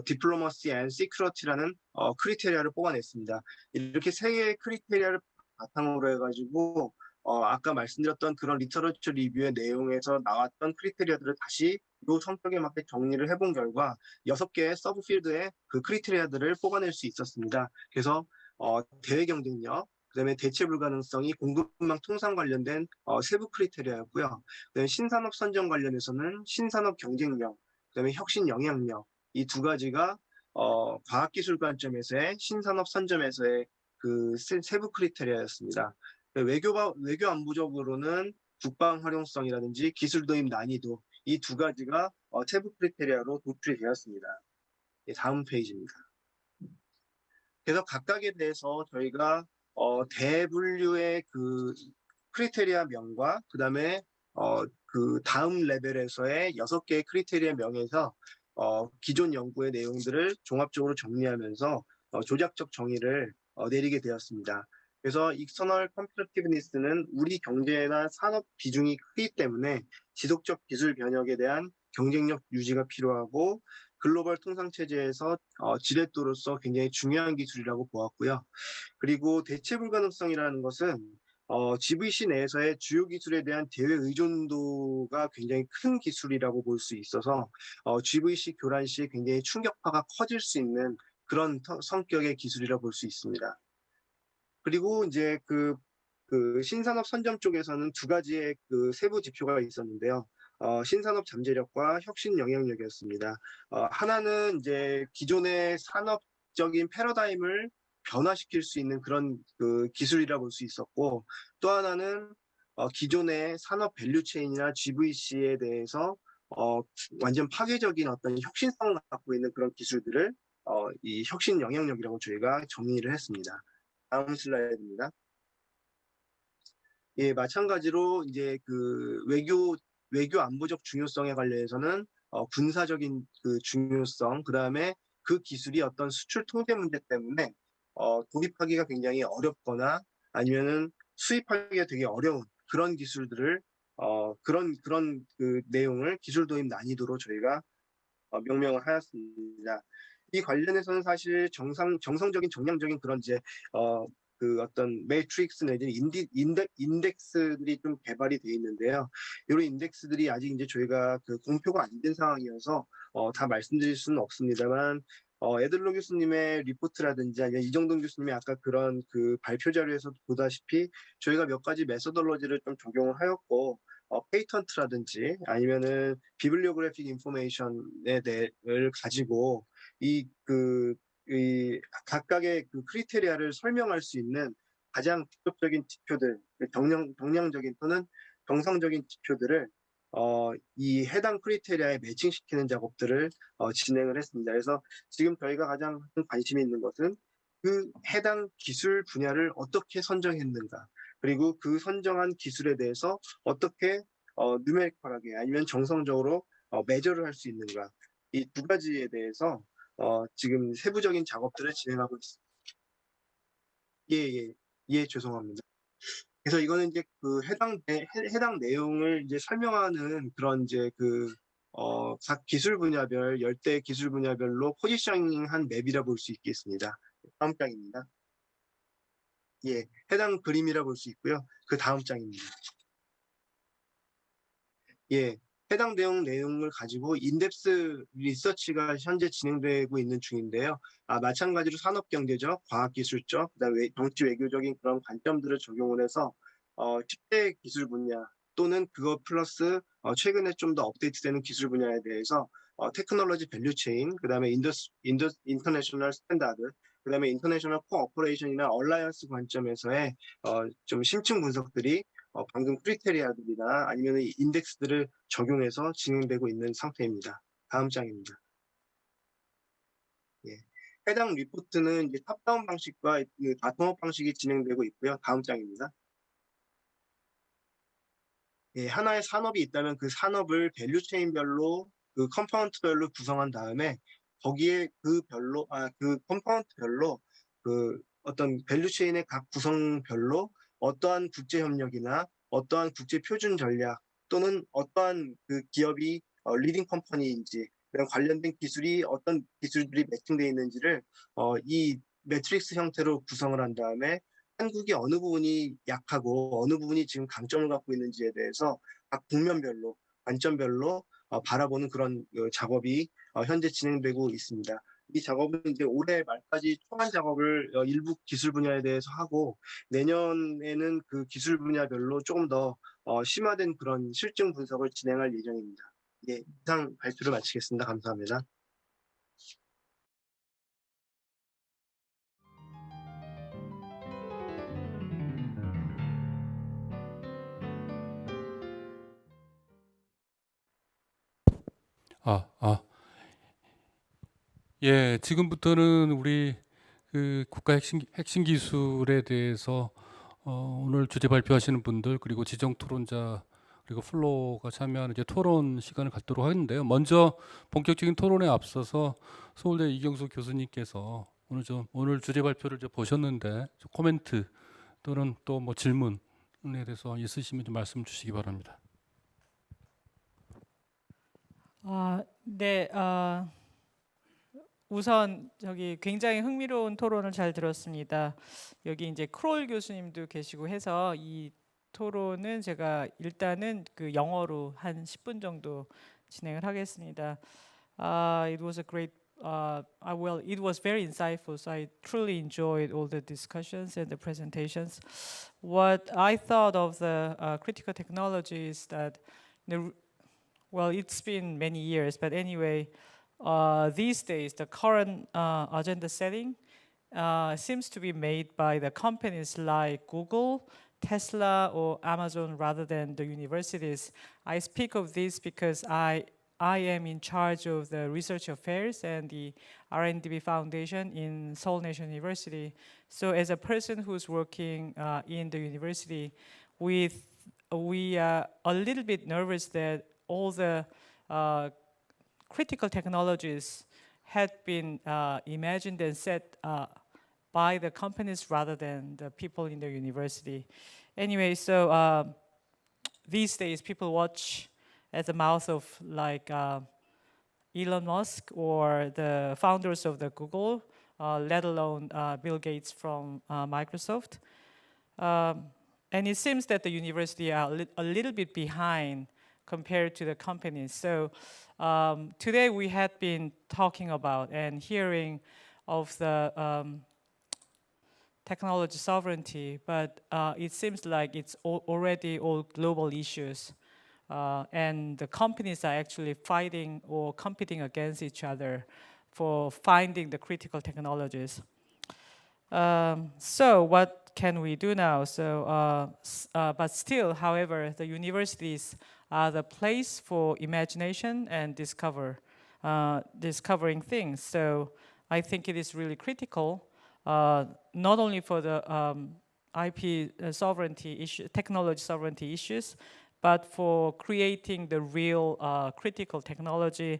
디플로머시 앤 시큐리티라는 크리테리아를 뽑아냈습니다. 이렇게 세 개의 크리테리아를 바탕으로 해가지고 아까 말씀드렸던 그런 리터러처 리뷰의 내용에서 나왔던 크리테리아들을 다시 이 성격에 맞게 정리를 해본 결과 6개의 서브필드의 그 크리테리아들을 뽑아낼 수 있었습니다. 그래서 대외 경쟁력, 그다음에 대체 불가능성이 공급망 통상 관련된 세부 크리테리아였고요. 그다음에 신산업 선정 관련해서는 신산업 경쟁력, 그다음에 혁신 영향력 이 두 가지가 과학기술 관점에서의 신산업 선점에서의 그 세부 크리테리아였습니다. 외교 안보적으로는 국방 활용성이라든지 기술 도입 난이도 이 두 가지가 세부 크리테리아로 도출이 되었습니다. 다음 페이지입니다. 그래서 각각에 대해서 저희가 대분류의 그 크리테리아 명과 그다음에 그 다음 레벨에서의 6개의 크리테리아 명에서 기존 연구의 내용들을 종합적으로 정리하면서 조작적 정의를 내리게 되었습니다. 그래서 익스터널 컴피티티브니스는 우리 경제나 산업 비중이 크기 때문에 지속적 기술 변혁에 대한 경쟁력 유지가 필요하고 글로벌 통상체제에서 지렛도로서 굉장히 중요한 기술이라고 보았고요. 그리고 대체 불가능성이라는 것은 GVC 내에서의 주요 기술에 대한 대외 의존도가 굉장히 큰 기술이라고 볼 수 있어서 GVC 교란 시 굉장히 충격파가 커질 수 있는 그런 성격의 기술이라고 볼 수 있습니다. 그리고 이제 그 신산업 선점 쪽에서는 두 가지의 그 세부 지표가 있었는데요. 신산업 잠재력과 혁신 영향력이었습니다. 하나는 이제 기존의 산업적인 패러다임을 변화시킬 수 있는 그런 그 기술이라 볼 수 있었고, 또 하나는 기존의 산업 밸류체인이나 GVC에 대해서 완전 파괴적인 어떤 혁신성을 갖고 있는 그런 기술들을 이 혁신 영향력이라고 저희가 정의를 했습니다. 다음 슬라이드입니다. 예, 마찬가지로 이제 그 외교 안보적 중요성에 관련해서는 군사적인 그 중요성, 그 다음에 그 기술이 어떤 수출 통제 문제 때문에 도입하기가 굉장히 어렵거나 아니면은 수입하기가 되게 어려운 그런 기술들을 그런 그 내용을 기술 도입 난이도로 저희가 명명을 하였습니다. 이 관련해서는 사실 정성적인 정량적인 그런 이제 그 어떤 매트릭스 내지는 인덱스들이 좀 개발이 돼 있는데요. 이런 인덱스들이 아직 이제 저희가 그 공표가 안 된 상황이어서 다 말씀드릴 수는 없습니다만 에들로 교수님의 리포트라든지 아니면 이정동 교수님의 아까 그런 그 발표 자료에서 보다시피 저희가 몇 가지 메소돌로지를 좀 적용을 하였고 페이턴트라든지 아니면은 비블리오그래픽 인포메이션에 대해를 가지고 이 각각의 그 크리테리아를 설명할 수 있는 가장 직접적인 지표들, 정량적인 또는 정성적인 지표들을 이 해당 크리테리아에 매칭시키는 작업들을 진행을 했습니다. 그래서 지금 저희가 가장 관심이 있는 것은 그 해당 기술 분야를 어떻게 선정했는가, 그리고 그 선정한 기술에 대해서 어떻게 누메리컬하게 아니면 정성적으로 매저를 할 수 있는가, 이 두 가지에 대해서 지금 세부적인 작업들을 진행하고 있습니다. 예, 죄송합니다. 그래서 이거는 이제 그 해당 내용을 이제 설명하는 그런 이제 각 기술 분야별, 열대 기술 분야별로 포지셔닝한 맵이라 볼 수 있겠습니다. 다음 장입니다. 예, 해당 그림이라 볼 수 있고요. 그 다음 장입니다. 예, 해당 내용을 가지고 인덱스 리서치가 현재 진행되고 있는 중인데요. 마찬가지로 산업경제적, 과학기술적, 그다음에 정치 외교적인 그런 관점들을 적용을 해서 10대 기술 분야 또는 그거 플러스 최근에 좀 더 업데이트되는 기술 분야에 대해서 테크놀로지 밸류체인, 그다음에 인터내셔널 스탠다드, 그다음에 인터내셔널 코어퍼레이션이나 얼라이언스 관점에서의 좀 심층 분석들이 방금 크리테리아들이나 아니면 인덱스들을 적용해서 진행되고 있는 상태입니다. 다음 장입니다. 예. 해당 리포트는 이제 탑다운 방식과 바텀업 방식이 진행되고 있고요. 다음 장입니다. 예, 하나의 산업이 있다면 그 산업을 밸류체인별로 그 컴포넌트별로 구성한 다음에 거기에 그 컴포넌트별로 그 어떤 밸류체인의 각 구성별로 어떠한 국제 협력이나 어떠한 국제 표준 전략 또는 어떠한 그 기업이 리딩 컴퍼니인지 그런 관련된 기술이 어떤 기술들이 매칭되어 있는지를 이 매트릭스 형태로 구성을 한 다음에 한국이 어느 부분이 약하고 어느 부분이 지금 강점을 갖고 있는지에 대해서 각 국면별로 관점별로 바라보는 그런 작업이 현재 진행되고 있습니다. 이 작업은 이제 올해 말까지 초안 작업을 일부 기술 분야에 대해서 하고 내년에는 그 기술 분야별로 조금 더 심화된 그런 실증 분석을 진행할 예정입니다. 예, 이상 발표를 마치겠습니다. 감사합니다. 예, 지금부터는 우리 그 국가 핵심 기술에 대해서 오늘 주제 발표하시는 분들 그리고 지정 토론자 그리고 플로어가 참여하는 이제 토론 시간을 갖도록 하는데요. 먼저 본격적인 토론에 앞서서 서울대 이경수 교수님께서 오늘 주제 발표를 이제 보셨는데 코멘트 또는 또 뭐 질문에 대해서 있으시면 좀 말씀 주시기 바랍니다. 네, 우선 저기 굉장히 흥미로운 토론을 잘 들었습니다. 여기 이제 크롤 교수님도 계시고 해서 이 토론은 제가 일단은 그 영어로 한 10분 정도 진행을 하겠습니다. It was a great it was very insightful. So I truly enjoyed all the discussions and the presentations. What I thought of the critical technology is that, well, it's been many years, but anyway, these days the current agenda setting seems to be made by the companies like Google, Tesla, or Amazon rather than the universities. I speak of this because I am in charge of the research affairs and the R&D Foundation in Seoul National University. So as a person who's working in the university, we are a little bit nervous that all the critical technologies had been imagined and set by the companies rather than the people in the university. Anyway, so these days people watch at the mouth of like Elon Musk or the founders of the Google, let alone Bill Gates from Microsoft. And it seems that the university are a little bit behind compared to the companies. So today we had been talking about and hearing of the technology sovereignty, but it seems like it's already all global issues. And the companies are actually fighting or competing against each other for finding the critical technologies. So what can we do now? So, but still, however, the universities are the place for imagination and discovering things. So I think it is really critical, not only for the IP sovereignty issue, technology sovereignty issues, but for creating the real critical technology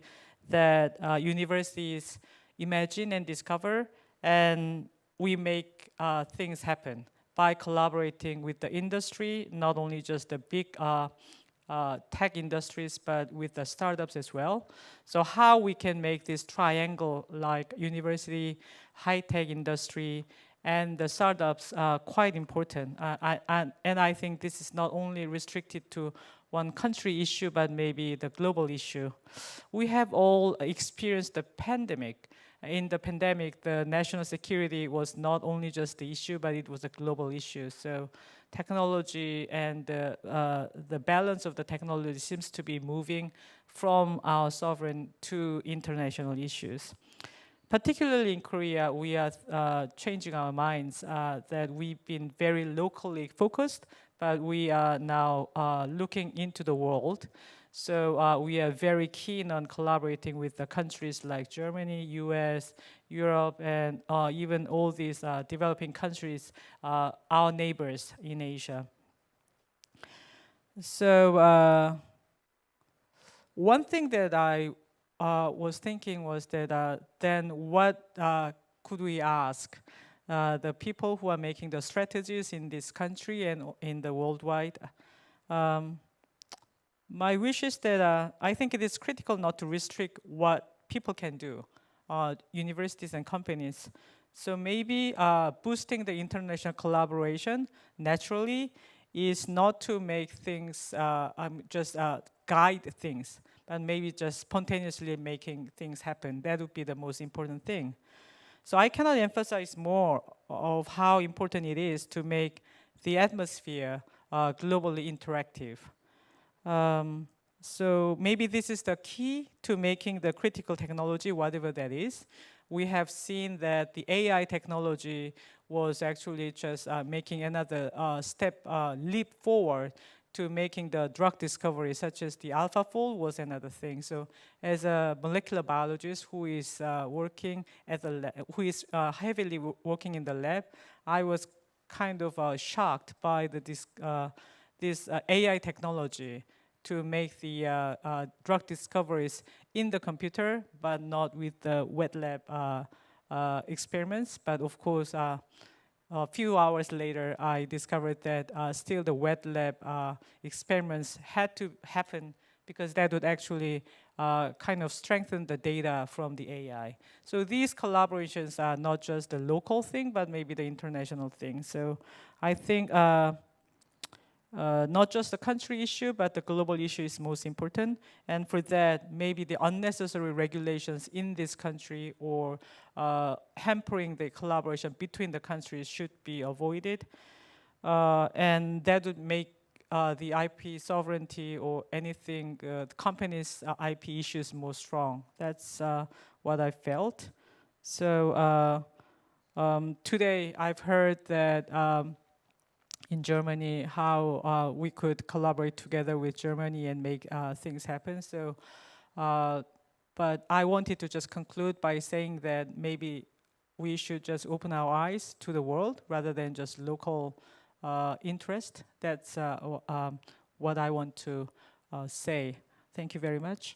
that universities imagine and discover, and we make things happen by collaborating with the industry, not only just the big tech industries, but with the startups as well. So how we can make this triangle like university, high-tech industry, and the startups are quite important. And I think this is not only restricted to one country issue, but maybe the global issue. We have all experienced the pandemic. In the pandemic, the national security was not only just the issue, but it was a global issue. So technology and the balance of the technology seems to be moving from our sovereign to international issues. Particularly in Korea, we are changing our minds that we've been very locally focused, but we are now looking into the world. So we are very keen on collaborating with the countries like Germany, US, Europe, and even all these developing countries, our neighbors in Asia. So one thing that I was thinking was that then what could we ask the people who are making the strategies in this country and in the worldwide? My wish is that I think it is critical not to restrict what people can do, universities and companies. So maybe boosting the international collaboration naturally is not to make things, just guide things, but maybe just spontaneously making things happen. That would be the most important thing. So I cannot emphasize more of how important it is to make the atmosphere globally interactive. So maybe this is the key to making the critical technology, whatever that is. We have seen that the AI technology was actually just making another leap forward to making the drug discovery, such as the AlphaFold was another thing. So as a molecular biologist who is working at the lab, who is heavily working in the lab, I was kind of shocked by this AI technology to make the drug discoveries in the computer, but not with the wet lab experiments. But of course, a few hours later, I discovered that still the wet lab experiments had to happen because that would actually kind of strengthen the data from the AI. So these collaborations are not just the local thing, but maybe the international thing. So I think not just the country issue, but the global issue is most important. And for that, maybe the unnecessary regulations in this country or hampering the collaboration between the countries should be avoided. And that would make the IP sovereignty or anything, the companies' IP issues more strong. That's what I felt. So today I've heard that in Germany, how we could collaborate together with Germany and make things happen. So, but I wanted to just conclude by saying that maybe we should just open our eyes to the world rather than just local interest. That's what I want to say. Thank you very much.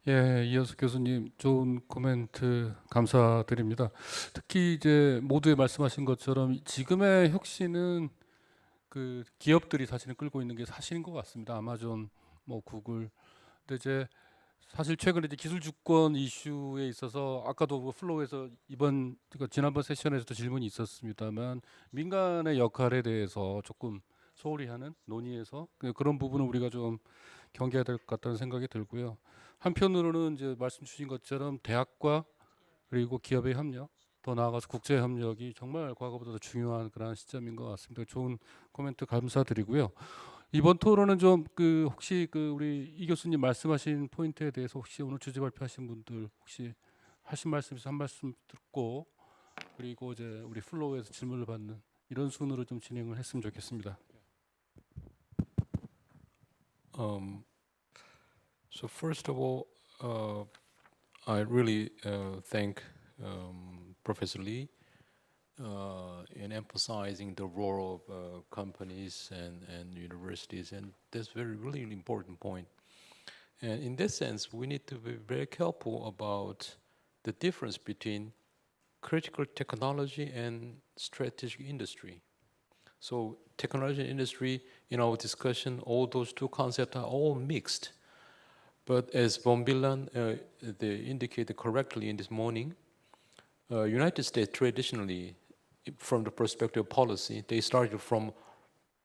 예, 이현숙 교수님 좋은 코멘트 감사드립니다. 특히 이제 모두에 말씀하신 것처럼 지금의 혁신은 그 기업들이 사실은 끌고 있는 게 사실인 것 같습니다. 아마존, 뭐 구글. 근데 이제 사실 최근에 이제 기술 주권 이슈에 있어서 아까도 그 플로우에서 지난번 세션에서도 질문이 있었습니다만 민간의 역할에 대해서 조금 소홀히 하는 논의에서 그런 부분은 우리가 좀 경계해야 될 것 같다는 생각이 들고요. 한편으로는 이제 말씀 주신 것처럼 대학과 그리고 기업의 협력, 더 나아가서 국제 협력이 정말 과거보다 더 중요한 그런 시점인 것 같습니다. 좋은 코멘트 감사드리고요. 이번 토론은 좀 그 혹시 그 우리 이 교수님 말씀하신 포인트에 대해서 혹시 오늘 주제 발표하신 분들 혹시 하신 말씀 있으면 한 말씀 듣고 그리고 이제 우리 플로우에서 질문을 받는 이런 순으로 좀 진행을 했으면 좋겠습니다. So first of all, I really thank Professor Lee in emphasizing the role of companies and universities, and that's really an important point. And in that sense, we need to be very careful about the difference between critical technology and strategic industry. So technology and industry, in our discussion, all those two concepts are all mixed. But as von Billan they indicated correctly in this morning, United States traditionally, from the perspective of policy, they started from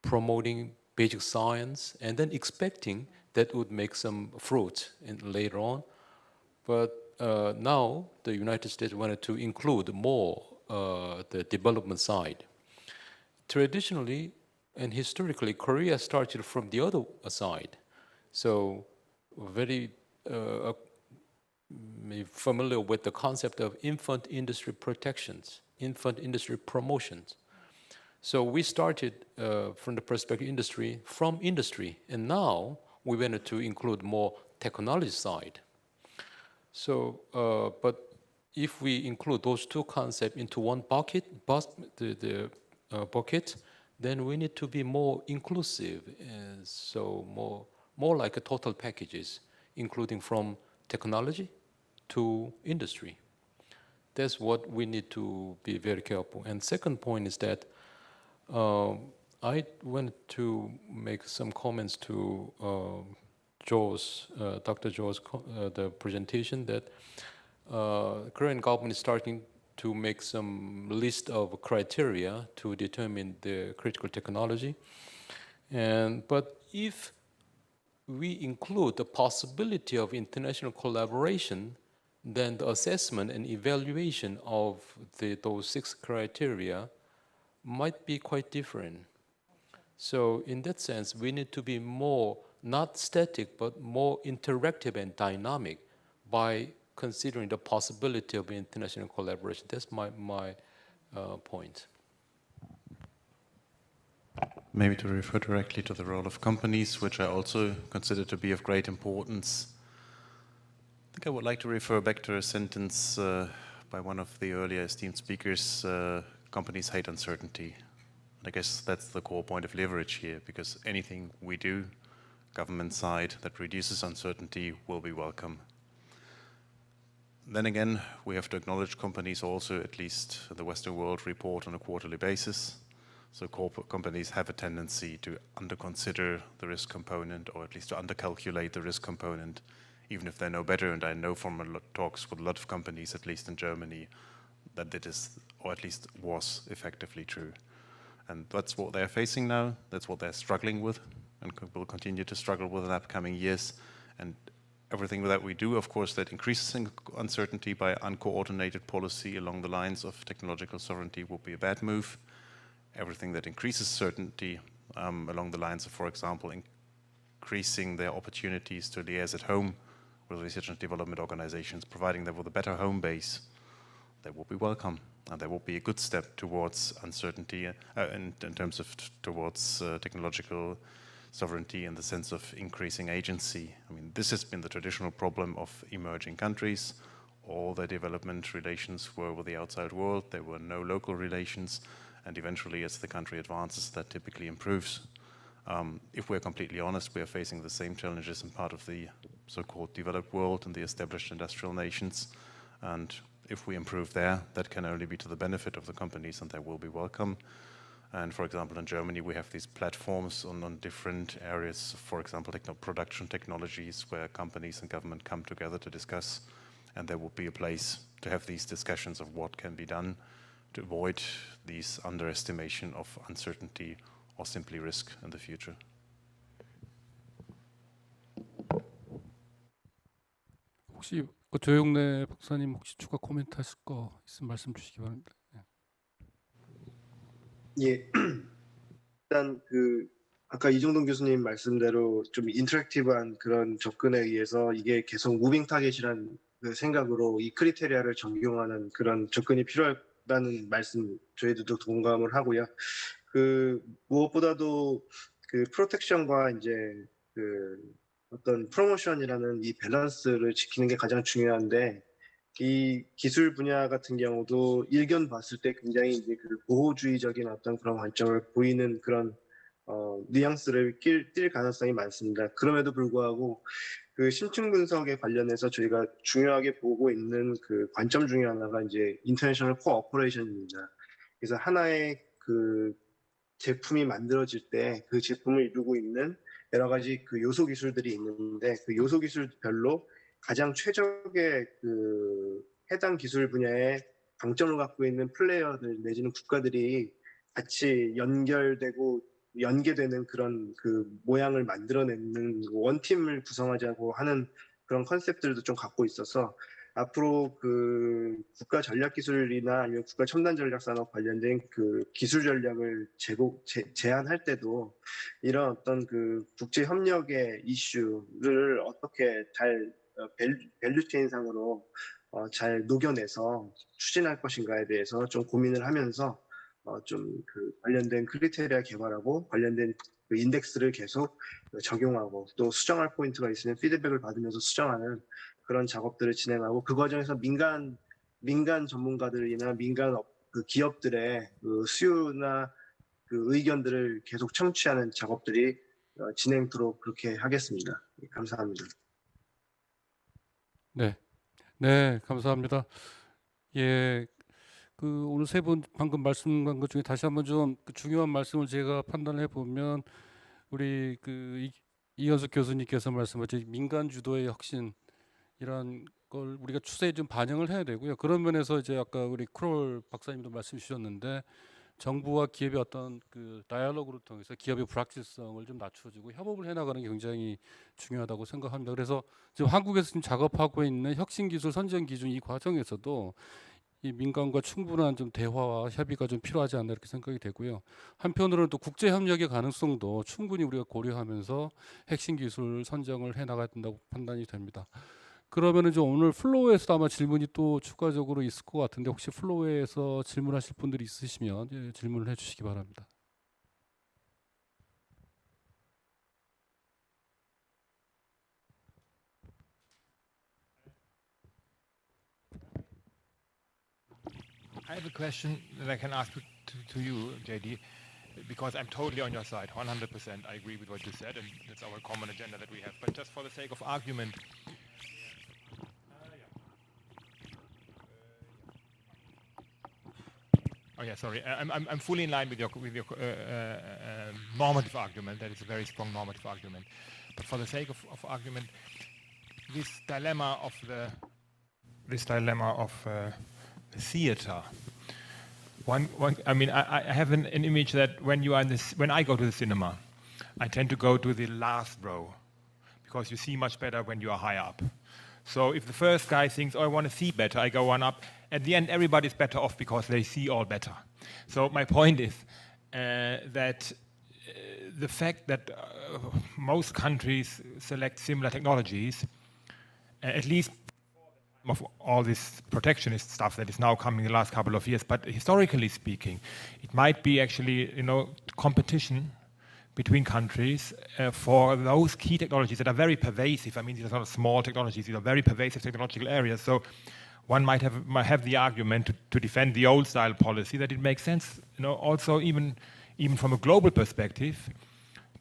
promoting basic science and then expecting that would make some fruit later on. But now the United States wanted to include more the development side. Traditionally and historically, Korea started from the other side. So very familiar with the concept of infant industry protections, infant industry promotions. So we started from the perspective from industry, and now we wanted to include more technology side. So, but if we include those two concepts into one bucket, bucket, then we need to be more inclusive, and so more like a total packages, including from technology to industry. That's what we need to be very careful. And second point is that I wanted to make some comments to Dr. Joe's the presentation that Korean government is starting to make some list of criteria to determine the critical technology. But if we include the possibility of international collaboration, then the assessment and evaluation of those 6 criteria might be quite different. So in that sense, we need to be more, not static, but more interactive and dynamic by considering the possibility of international collaboration. That's my point. Maybe to refer directly to the role of companies, which I also consider to be of great importance. I think I would like to refer back to a sentence by one of the earlier esteemed speakers, companies hate uncertainty. And I guess that's the core point of leverage here, because anything we do, government side, that reduces uncertainty will be welcome. Then again, we have to acknowledge companies also, at least in the Western world, report on a quarterly basis. So corporate companies have a tendency to underconsider the risk component, or at least to undercalculate the risk component, even if they know better. And I know from talks with a lot of companies, at least in Germany, that it is, or at least was, effectively true. And that's what they're facing now. That's what they're struggling with, and will continue to struggle with in the upcoming years. And everything that we do, of course, that increases uncertainty by uncoordinated policy along the lines of technological sovereignty will be a bad move. Everything that increases certainty along the lines of, for example, increasing their opportunities to liaise at home with research and development organizations, providing them with a better home base, they will be welcome. And they will be a good step towards uncertainty in terms of towards technological sovereignty in the sense of increasing agency. I mean, this has been the traditional problem of emerging countries. All their development relations were with the outside world. There were no local relations. And eventually, as the country advances, that typically improves. If we're completely honest, we are facing the same challenges in part of the so-called developed world and the established industrial nations. And if we improve there, that can only be to the benefit of the companies, and they will be welcome. And for example, in Germany, we have these platforms on different areas, for example, production technologies, where companies and government come together to discuss, and there will be a place to have these discussions of what can be done to avoid these underestimation of uncertainty or simply risk in the future. 혹시 조영래 박사님 혹시 추가 코멘트 하실 거 있으면 말씀 주시기 바랍니다. 예, 일단 아까 이종동 교수님 말씀대로 좀 인터랙티브한 그런 접근에 의해서 이게 계속 무빙 타겟이란 그 생각으로 이 크리테리아를 적용하는 그런 접근이 필요하다는 말씀 저희들도 동감을 하고요. 무엇보다도 프로텍션과 이제 어떤 프로모션이라는 이 밸런스를 지키는 게 가장 중요한데, 이 기술 분야 같은 경우도 일견 봤을 때 굉장히 이제 보호주의적인 어떤 그런 관점을 보이는 그런 뉘앙스를 띌 가능성이 많습니다. 그럼에도 불구하고 심층 분석에 관련해서 저희가 중요하게 보고 있는 관점 중에 하나가 이제 인터내셔널 코어퍼레이션입니다. 그래서 하나의 제품이 만들어질 때 그 제품을 이루고 있는 여러 가지 요소 기술들이 있는데, 그 요소 기술별로 가장 최적의 해당 기술 분야에 강점을 갖고 있는 플레이어들 내지는 국가들이 같이 연계되는 그런 모양을 만들어내는 원팀을 구성하자고 하는 그런 컨셉들도 좀 갖고 있어서, 앞으로 국가 전략 기술이나 아니면 국가 첨단 전략 산업 관련된 기술 전략을 제안할 때도 이런 어떤 국제 협력의 이슈를 어떻게 잘 밸류체인상으로 잘 녹여내서 추진할 것인가에 대해서 좀 고민을 하면서 좀 관련된 크리테리아 개발하고 관련된 인덱스를 계속 적용하고, 또 수정할 포인트가 있으면 피드백을 받으면서 수정하는 그런 작업들을 진행하고, 그 과정에서 민간 전문가들이나 민간 기업들의 수요나 의견들을 계속 청취하는 작업들이 진행토록 그렇게 하겠습니다. 감사합니다. 네, 감사합니다. 예, 오늘 세 분 방금 말씀한 것 중에 다시 한번 좀 중요한 말씀을 제가 판단해 보면, 우리 이현숙 교수님께서 말씀하신 민간 주도의 혁신이란 걸 우리가 추세에 좀 반영을 해야 되고요. 그런 면에서 이제 아까 우리 크롤 박사님도 말씀 주셨는데, 정부와 기업의 어떤 다이얼로그를 통해서 기업의 불확실성을 좀 낮춰주고 협업을 해나가는 게 굉장히 중요하다고 생각합니다. 그래서 지금 한국에서 지금 작업하고 있는 혁신기술 선정 기준 이 과정에서도 이 민간과 충분한 좀 대화와 협의가 좀 필요하지 않나 이렇게 생각이 되고요. 한편으로는 또 국제 협력의 가능성도 충분히 우리가 고려하면서 핵심 기술 선정을 해 나가야 된다고 판단이 됩니다. 그러면은 좀 오늘 플로우에서도 아마 질문이 또 추가적으로 있을 것 같은데, 혹시 플로우에서 질문하실 분들이 있으시면 질문을 해주시기 바랍니다. I have a question that I can ask to you, JD, because I'm totally on your side, 100%. I agree with what you said, and that's our common agenda that we have. But just for the sake of argument, oh yeah, sorry. I'm fully in line with your normative argument. That is a very strong normative argument. But for the sake of argument, this dilemma of the theater. I mean, I have an image that when I go to the cinema, I tend to go to the last row because you see much better when you are higher up. So if the first guy thinks, "Oh, I want to see better," I go one up. At the end, everybody's better off because they see all better. So my point is that the fact that most countries select similar technologies, at least of all this protectionist stuff that is now coming in the last couple of years, but historically speaking, it might be actually, competition between countries for those key technologies that are very pervasive. I mean, these are not small technologies; these are very pervasive technological areas. So, one might have the argument to defend the old style policy that it makes sense, also even from a global perspective,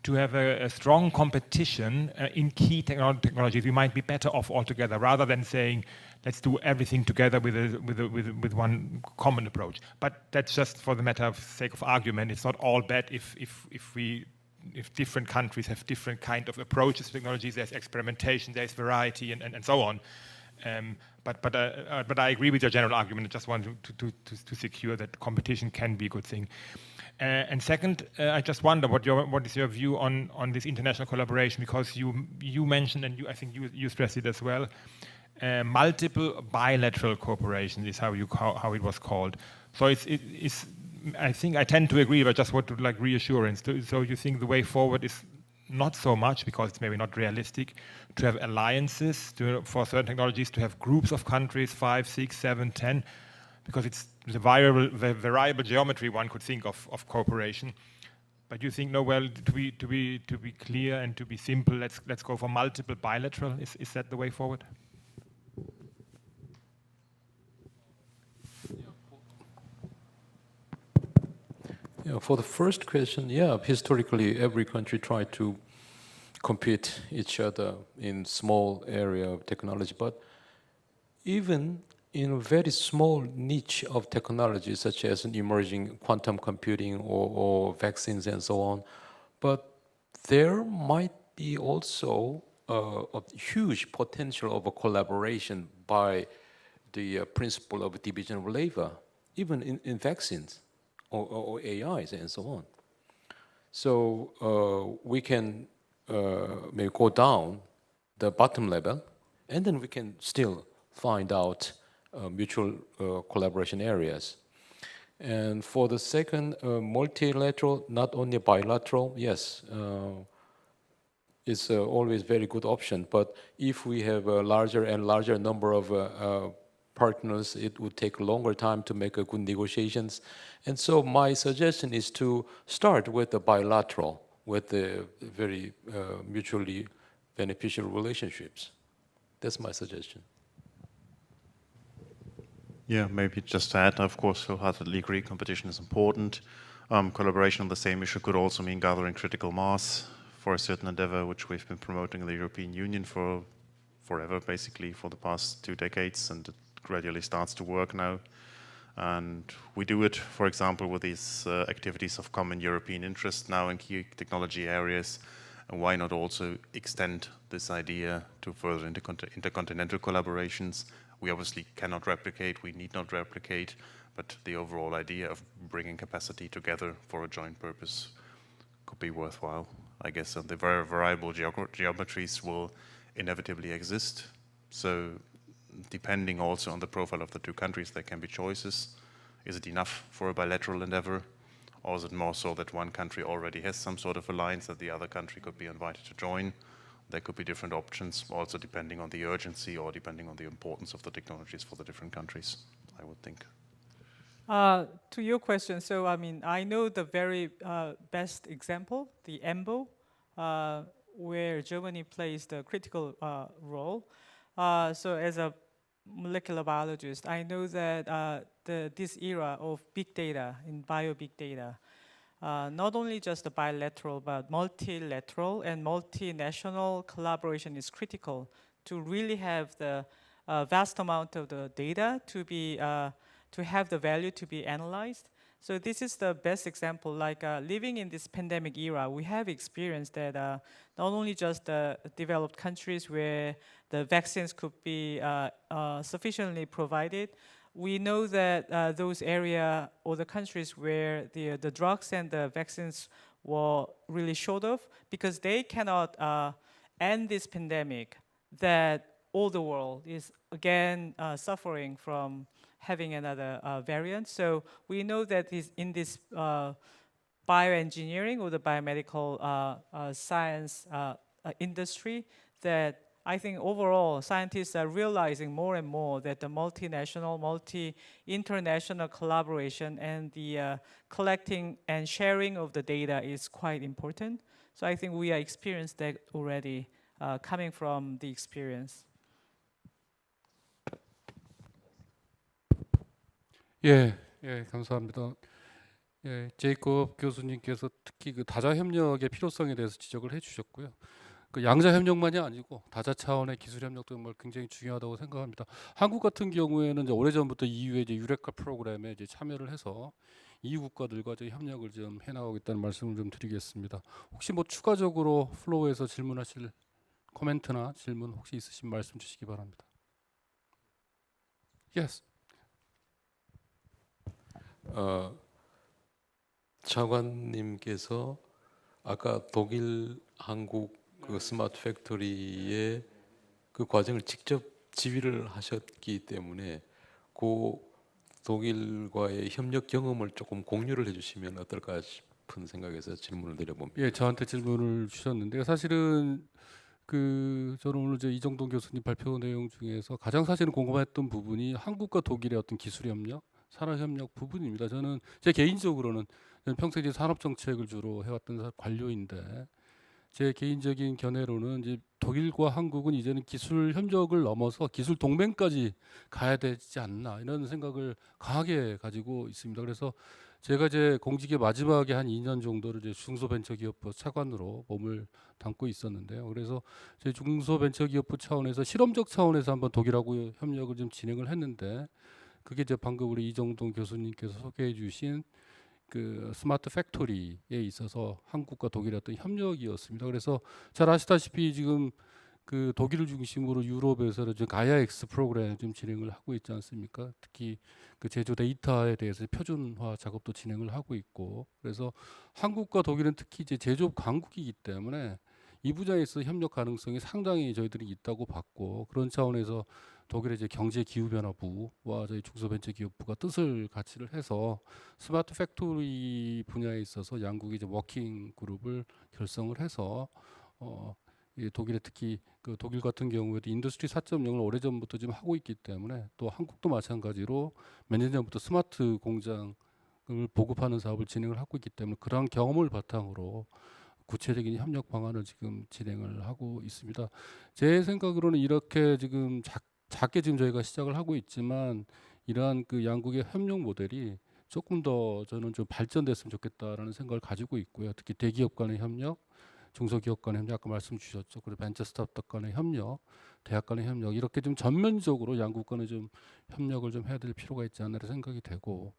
to have a strong competition in key technologies, we might be better off altogether, rather than saying, let's do everything together with one common approach. But that's just for the matter of sake of argument. It's not all bad if different countries have different kind of approaches to technologies. There's experimentation, there's variety, and so on. But I agree with your general argument. I just want to secure that competition can be a good thing. And second, I just wonder what is your view on this international collaboration, because you mentioned, and I think you stressed it as well, multiple bilateral cooperation is how it was called. So it's I think I tend to agree, but just want to like reassurance. So you think the way forward is not so much, because it's maybe not realistic, to have alliances for certain technologies, to have groups of countries, 5, 6, 7, 10, because it's the variable geometry one could think of cooperation. But you think, no, well, to be clear and to be simple, let's go for multiple bilateral. Is that the way forward? Yeah, for the first question, yeah, historically every country tried to compete each other in small area of technology, but even in a very small niche of technology, such as an emerging quantum computing or vaccines and so on, but there might be also a huge potential of a collaboration by the principle of division of labor, even in vaccines or AIs and so on. So we can maybe go down the bottom level, and then we can still find out mutual collaboration areas. And for the second, multilateral, not only bilateral, yes, it's always very good option. But if we have a larger and larger number of partners, it would take longer time to make good negotiations. And so my suggestion is to start with the bilateral, with the very mutually beneficial relationships. That's my suggestion. Yeah, maybe just to add, of course, wholeheartedly agree, competition is important. Collaboration on the same issue could also mean gathering critical mass for a certain endeavor, which we've been promoting in the European Union for forever, basically, for the past 2 decades, and it gradually starts to work now. And we do it, for example, with these activities of common European interest now in key technology areas. And why not also extend this idea to further intercontinental collaborations? We obviously cannot replicate, we need not replicate, but the overall idea of bringing capacity together for a joint purpose could be worthwhile, I guess. And the variable geometries will inevitably exist. So depending also on the profile of the 2 countries, there can be choices. Is it enough for a bilateral endeavor? Or is it more so that one country already has some sort of alliance that the other country could be invited to join? There could be different options, also depending on the urgency or depending on the importance of the technologies for the different countries, I would think. To your question, so I mean, I know the very best example, the EMBO, where Germany plays the critical role. So as a molecular biologist, I know that this era of big data, in bio big data, not only just the bilateral, but multilateral and multinational collaboration is critical to really have the vast amount of the data to be to have the value to be analyzed. So this is the best example. Like living in this pandemic era, we have experienced that not only just the developed countries where the vaccines could be sufficiently provided. We know that those areas or the countries where the drugs and the vaccines were really short of, because they cannot end this pandemic, that all the world is again suffering from having another variant. So we know that in this bioengineering or the biomedical science industry, that I think overall scientists are realizing more and more that the multinational, multi-international collaboration and the collecting and sharing of the data is quite important. So I think we are experienced that already, coming from the experience. 예, 감사합니다. 예, 제이콥 교수님께서 특히 그 다자 협력의 필요성에 대해서 지적을 해주셨고요. 그 양자 협력만이 아니고 다자 차원의 기술 협력도 정말 굉장히 중요하다고 생각합니다. 한국 같은 경우에는 이제 오래전부터 EU의 이제 유레카 프로그램에 이제 참여를 해서 EU 국가들과 이제 협력을 좀 해나가고 있다는 말씀을 좀 드리겠습니다. 혹시 뭐 추가적으로 플로우에서 질문하실 코멘트나 질문 혹시 있으신 말씀 주시기 바랍니다. Yes. 차관님께서 아까 독일, 한국 그 스마트 팩토리의 그 과정을 직접 지휘를 하셨기 때문에 그 독일과의 협력 경험을 조금 공유를 해주시면 어떨까 싶은 생각에서 질문을 드려봅니다. 예, 저한테 질문을 주셨는데요. 사실은 그 저는 오늘 이제 이정동 교수님 발표 내용 중에서 가장 사실은 궁금했던 부분이 한국과 독일의 어떤 기술 협력, 산업 협력 부분입니다. 저는 제 개인적으로는 저는 평생 이제 산업 정책을 주로 해왔던 관료인데 제 개인적인 견해로는 이제 독일과 한국은 이제는 기술 협력을 넘어서 기술 동맹까지 가야 되지 않나 이런 생각을 강하게 가지고 있습니다. 그래서 제가 이제 공직의 마지막에 한 2년 정도를 이제 중소벤처기업부 차관으로 몸을 담고 있었는데요. 그래서 저희 중소벤처기업부 차원에서 실험적 차원에서 한번 독일하고 협력을 좀 진행을 했는데 그게 이제 방금 우리 이정동 교수님께서 소개해 주신 그 스마트 팩토리에 있어서 한국과 독일의 어떤 협력이었습니다. 그래서 잘 아시다시피 지금 그 독일을 중심으로 유럽에서 지금 가이아엑스 프로그램 좀 진행을 하고 있지 않습니까? 특히 그 제조 데이터에 대해서 표준화 작업도 진행을 하고 있고, 그래서 한국과 독일은 특히 이제 제조업 강국이기 때문에 이 분야에서 협력 가능성이 상당히 저희들이 있다고 봤고, 그런 차원에서 독일의 이제 경제기후변화부와 저희 중소벤처기업부가 뜻을 같이를 해서 스마트 팩토리 분야에 있어서 양국이 이제 워킹 그룹을 결성을 해서 이 독일의 특히 그 독일 같은 경우에도 인더스트리 4.0을 오래전부터 지금 하고 있기 때문에 또 한국도 마찬가지로 몇 년 전부터 스마트 공장을 보급하는 사업을 진행을 하고 있기 때문에 그러한 경험을 바탕으로 구체적인 협력 방안을 지금 진행을 하고 있습니다. 제 생각으로는 이렇게 지금 작게 지금 저희가 시작을 하고 있지만 이러한 그 양국의 협력 모델이 조금 더 저는 좀 발전됐으면 좋겠다라는 생각을 가지고 있고요. 특히 대기업 간의 협력, 중소기업 간의 협력, 아까 말씀 주셨죠. 그리고 벤처 스타트업 간의 협력, 대학 간의 협력 이렇게 좀 전면적으로 양국 간에 좀 협력을 좀 해야 될 필요가 있지 않나 생각이 되고,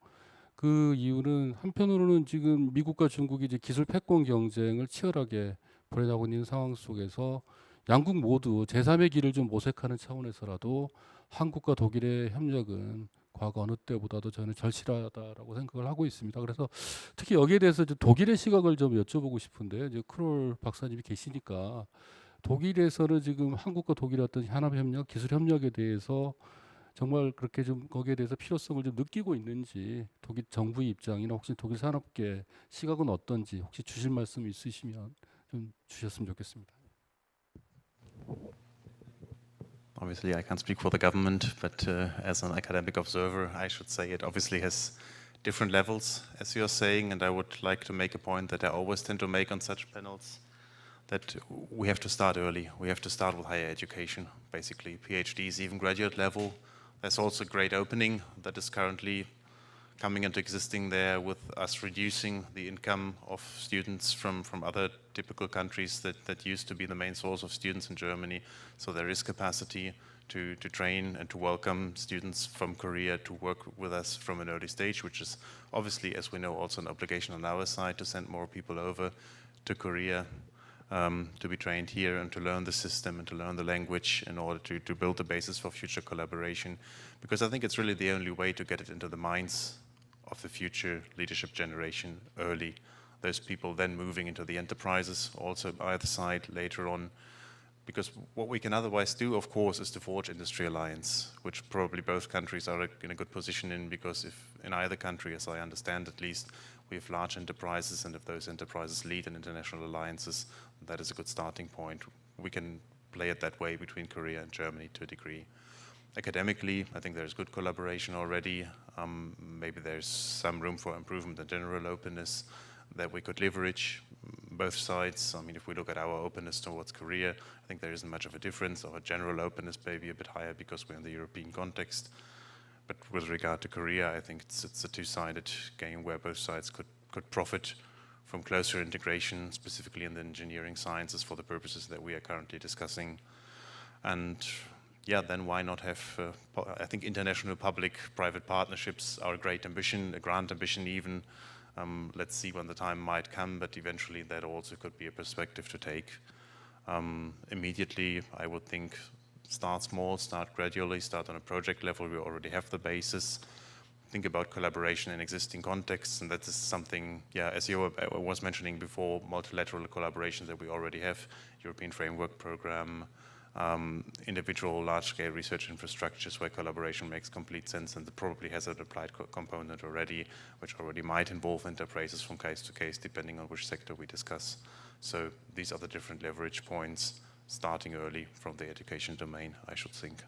그 이유는 한편으로는 지금 미국과 중국이 이제 기술 패권 경쟁을 치열하게 벌여나가고 있는 상황 속에서 양국 모두 제3의 길을 좀 모색하는 차원에서라도 한국과 독일의 협력은 과거 어느 때보다도 저는 절실하다라고 생각을 하고 있습니다. 그래서 특히 여기에 대해서 이제 독일의 시각을 좀 여쭤보고 싶은데, 이제 크롤 박사님이 계시니까 독일에서는 지금 한국과 독일의 어떤 산업 협력, 기술 협력에 대해서 정말 그렇게 좀 거기에 대해서 필요성을 좀 느끼고 있는지, 독일 정부의 입장이나 혹시 독일 산업계 시각은 어떤지 혹시 주실 말씀 있으시면 좀 주셨으면 좋겠습니다. Obviously, I can't speak for the government, but as an academic observer, I should say it obviously has different levels, as you're saying, and I would like to make a point that I always tend to make on such panels, that we have to start early. We have to start with higher education, basically, PhDs, even graduate level. There's also a great opening that is currently coming into existing there with us reducing the income of students from other typical countries that used to be the main source of students in Germany. So there is capacity to train and to welcome students from Korea to work with us from an early stage, which is obviously, as we know, also an obligation on our side to send more people over to Korea to be trained here and to learn the system and to learn the language in order to build the basis for future collaboration. Because I think it's really the only way to get it into the minds of the future leadership generation early. Those people then moving into the enterprises, also either side later on. Because what we can otherwise do, of course, is to forge industry alliance, which probably both countries are in a good position in, because if in either country, as I understand at least, we have large enterprises, and if those enterprises lead in international alliances, that is a good starting point. We can play it that way between Korea and Germany to a degree. Academically, I think there's good collaboration already. Maybe there's some room for improvement and general openness that we could leverage both sides. I mean, if we look at our openness towards Korea, I think there isn't much of a difference. Our general openness may be a bit higher because we're in the European context. But with regard to Korea, I think it's a two-sided game where both sides could profit from closer integration, specifically in the engineering sciences for the purposes that we are currently discussing. And yeah, then why not have, I think international public-private partnerships are a great ambition, a grand ambition even. Let's see when the time might come, but eventually that also could be a perspective to take. Immediately, I would think, start small, start gradually, start on a project level. We already have the basis. Think about collaboration in existing contexts, and that is something, yeah, as you was mentioning before, multilateral collaboration that we already have, European Framework Program, individual large-scale research infrastructures where collaboration makes complete sense, and it probably has an applied component already, which already might involve enterprises from case to case, depending on which sector we discuss. So these are the different leverage points, starting early from the education domain, I should think.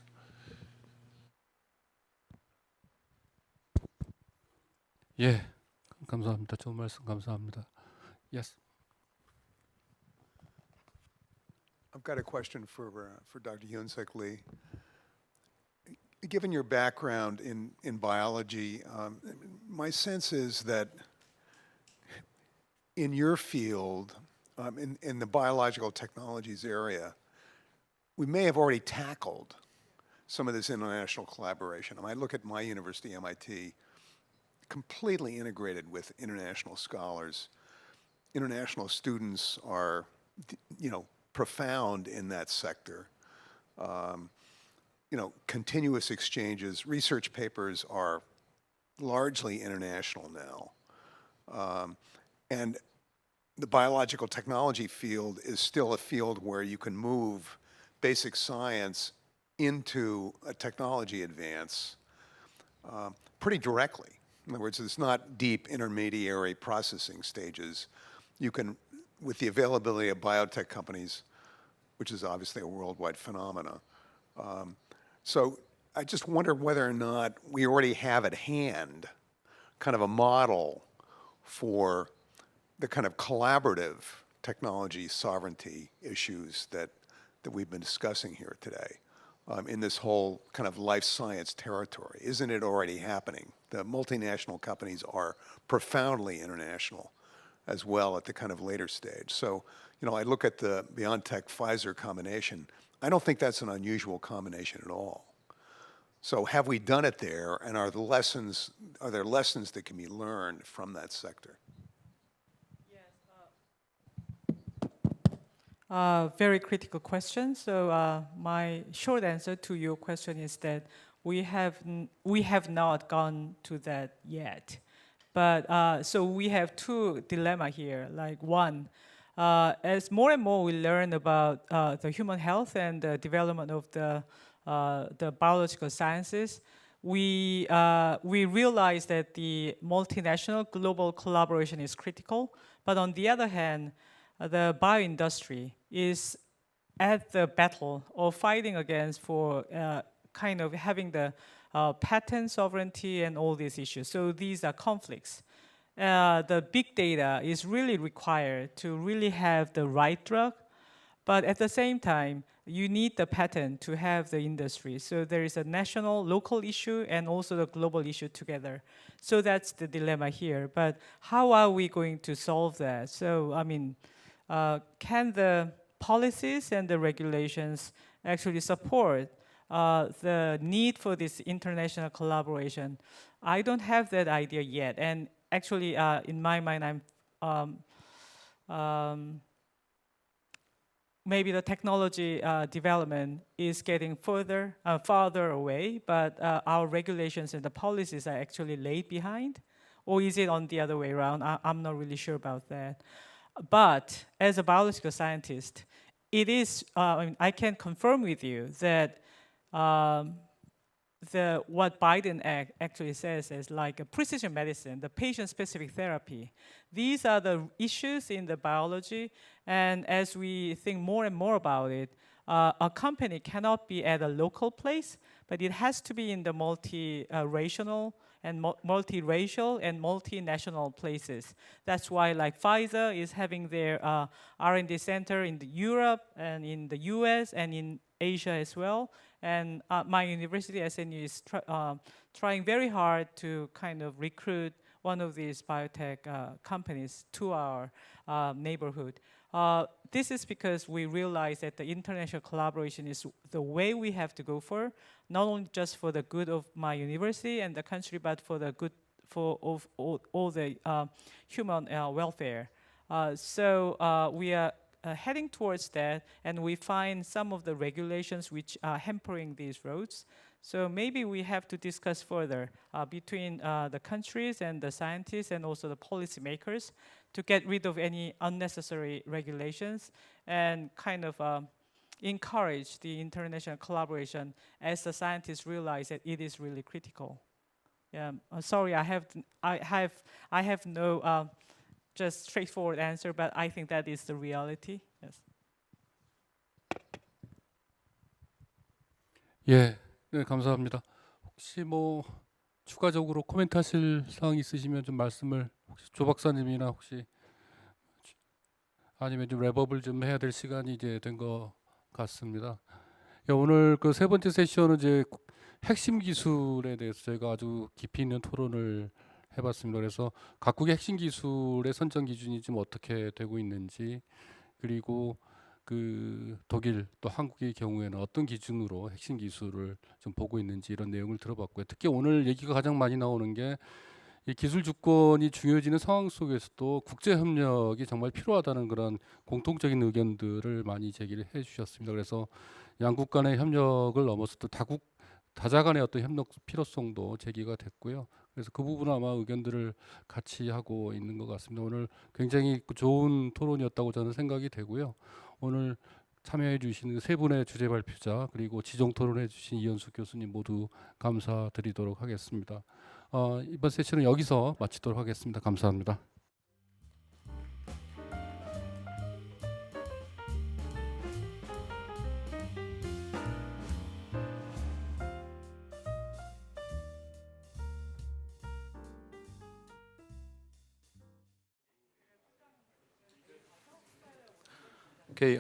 예, 감사합니다. 좋은 말씀 감사합니다. Yes. I've got a question for Dr. Hyun-Sik Lee. Given your background in biology, my sense is that in your field, in the biological technologies area, we may have already tackled some of this international collaboration. I look at my university, MIT, completely integrated with international scholars. International students are, profound in that sector. Continuous exchanges, research papers are largely international now. And the biological technology field is still a field where you can move basic science into a technology advance pretty directly. In other words, it's not deep intermediary processing stages. You can, with the availability of biotech companies, which is obviously a worldwide phenomena. So I just wonder whether or not we already have at hand kind of a model for the kind of collaborative technology sovereignty issues that we've been discussing here today in this whole kind of life science territory. Isn't it already happening? The multinational companies are profoundly international as well at the kind of later stage. So, I look at the BioNTech-Pfizer combination. I don't think that's an unusual combination at all. So have we done it there, and are there lessons that can be learned from that sector? Very critical question. So my short answer to your question is that we have not gone to that yet. But so we have two dilemmas here. Like one, as more and more we learn about the human health and the development of the biological sciences, we realize that the multinational global collaboration is critical. But on the other hand, the bioindustry is at the battle of fighting against for kind of having the patent sovereignty and all these issues. So these are conflicts. The big data is really required to really have the right drug, but at the same time, you need the patent to have the industry. So there is a national, local issue and also the global issue together. So that's the dilemma here. But how are we going to solve that? So, can the policies and the regulations actually support the need for this international collaboration? I don't have that idea yet. And actually, in my mind, maybe the technology development is getting farther away, but our regulations and the policies are actually laid behind? Or is it on the other way around? I'm not really sure about that. But as a biological scientist, it is, I can confirm with you that what Biden Act actually says is like a precision medicine, the patient-specific therapy. These are the issues in the biology, and as we think more and more about it, a company cannot be at a local place, but it has to be in the multi-rational and multiracial and multinational places. That's why like Pfizer is having their R&D center in Europe and in the US and in Asia as well. And my university, SNU, is trying very hard to kind of recruit one of these biotech companies to our neighborhood. This is because we realize that the international collaboration is the way we have to go for, not only just for the good of my university and the country, but for the good of all the human welfare. So we are heading towards that, and we find some of the regulations which are hampering these roads. So maybe we have to discuss further between the countries and the scientists and also the policymakers to get rid of any unnecessary regulations and kind of encourage the international collaboration as the scientists realize that it is really critical. Yeah, sorry, I have no just straightforward answer, but I think that is the reality. Yes. 예, 네, 감사합니다. 혹시 뭐 추가적으로 코멘트하실 사항 있으시면 좀 말씀을 혹시 조 박사님이나 혹시 아니면 좀 랩업을 좀 해야 될 시간이 이제 된 것 같습니다. 예, 오늘 그 세 번째 세션은 이제 핵심 기술에 대해서 저희가 아주 깊이 있는 토론을 해봤습니다. 그래서 각국의 핵심 기술의 선정 기준이 지금 어떻게 되고 있는지, 그리고 그 독일 또 한국의 경우에는 어떤 기준으로 핵심 기술을 좀 보고 있는지 이런 내용을 들어봤고요. 특히 오늘 얘기가 가장 많이 나오는 게 이 기술 주권이 중요해지는 상황 속에서도 국제 협력이 정말 필요하다는 그런 공통적인 의견들을 많이 제기를 해주셨습니다. 그래서 양국 간의 협력을 넘어서 또 다자 간의 어떤 협력 필요성도 제기가 됐고요. 그래서 그 부분은 아마 의견들을 같이 하고 있는 것 같습니다. 오늘 굉장히 좋은 토론이었다고 저는 생각이 되고요. 오늘 참여해 주신 세 분의 주제 발표자 그리고 지정 토론해 주신 이현숙 교수님 모두 감사드리도록 하겠습니다. 이번 세션은 여기서 마치도록 하겠습니다. 감사합니다. Okay,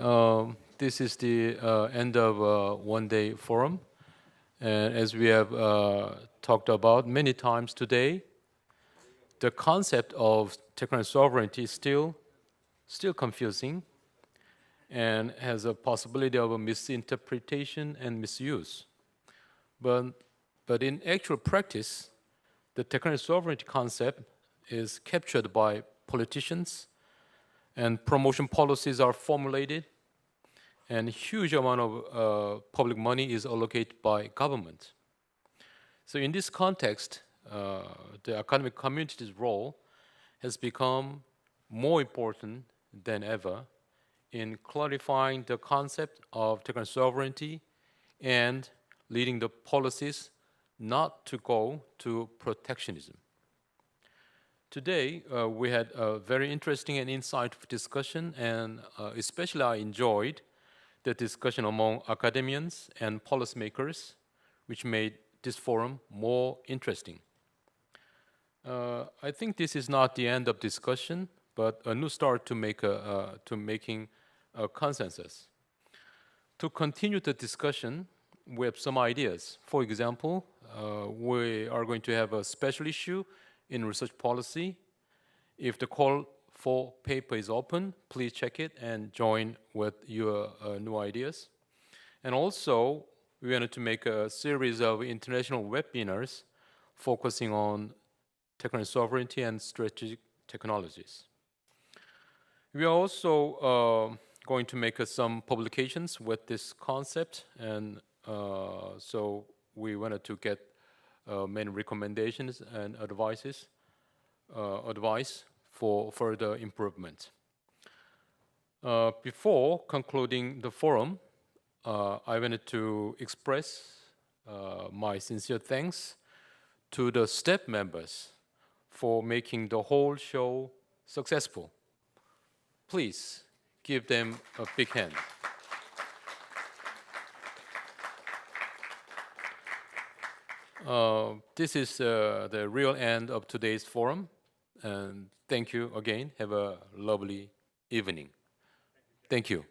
this is the end of one-day forum. And as we have talked about many times today, the concept of technology sovereignty is still confusing and has a possibility of a misinterpretation and misuse. But in actual practice, the technology sovereignty concept is captured by politicians, and promotion policies are formulated, and a huge amount of public money is allocated by government. So in this context, the academic community's role has become more important than ever in clarifying the concept of technology sovereignty and leading the policies not to go to protectionism. Today, we had a very interesting and insightful discussion, and especially I enjoyed the discussion among academians and policymakers, which made this forum more interesting. I think this is not the end of discussion, but a new start to making a consensus. To continue the discussion, we have some ideas. For example, we are going to have a special issue in research policy. If the call for paper is open, please check it and join with your new ideas. And also, we wanted to make a series of international webinars focusing on technology sovereignty and strategic technologies. We are also going to make some publications with this concept, and so we wanted to get many recommendations and advice for further improvement. Before concluding the forum, I wanted to express my sincere thanks to the staff members for making the whole show successful. Please give them a big hand. This is the real end of today's forum, and thank you again. Have a lovely evening. Thank you.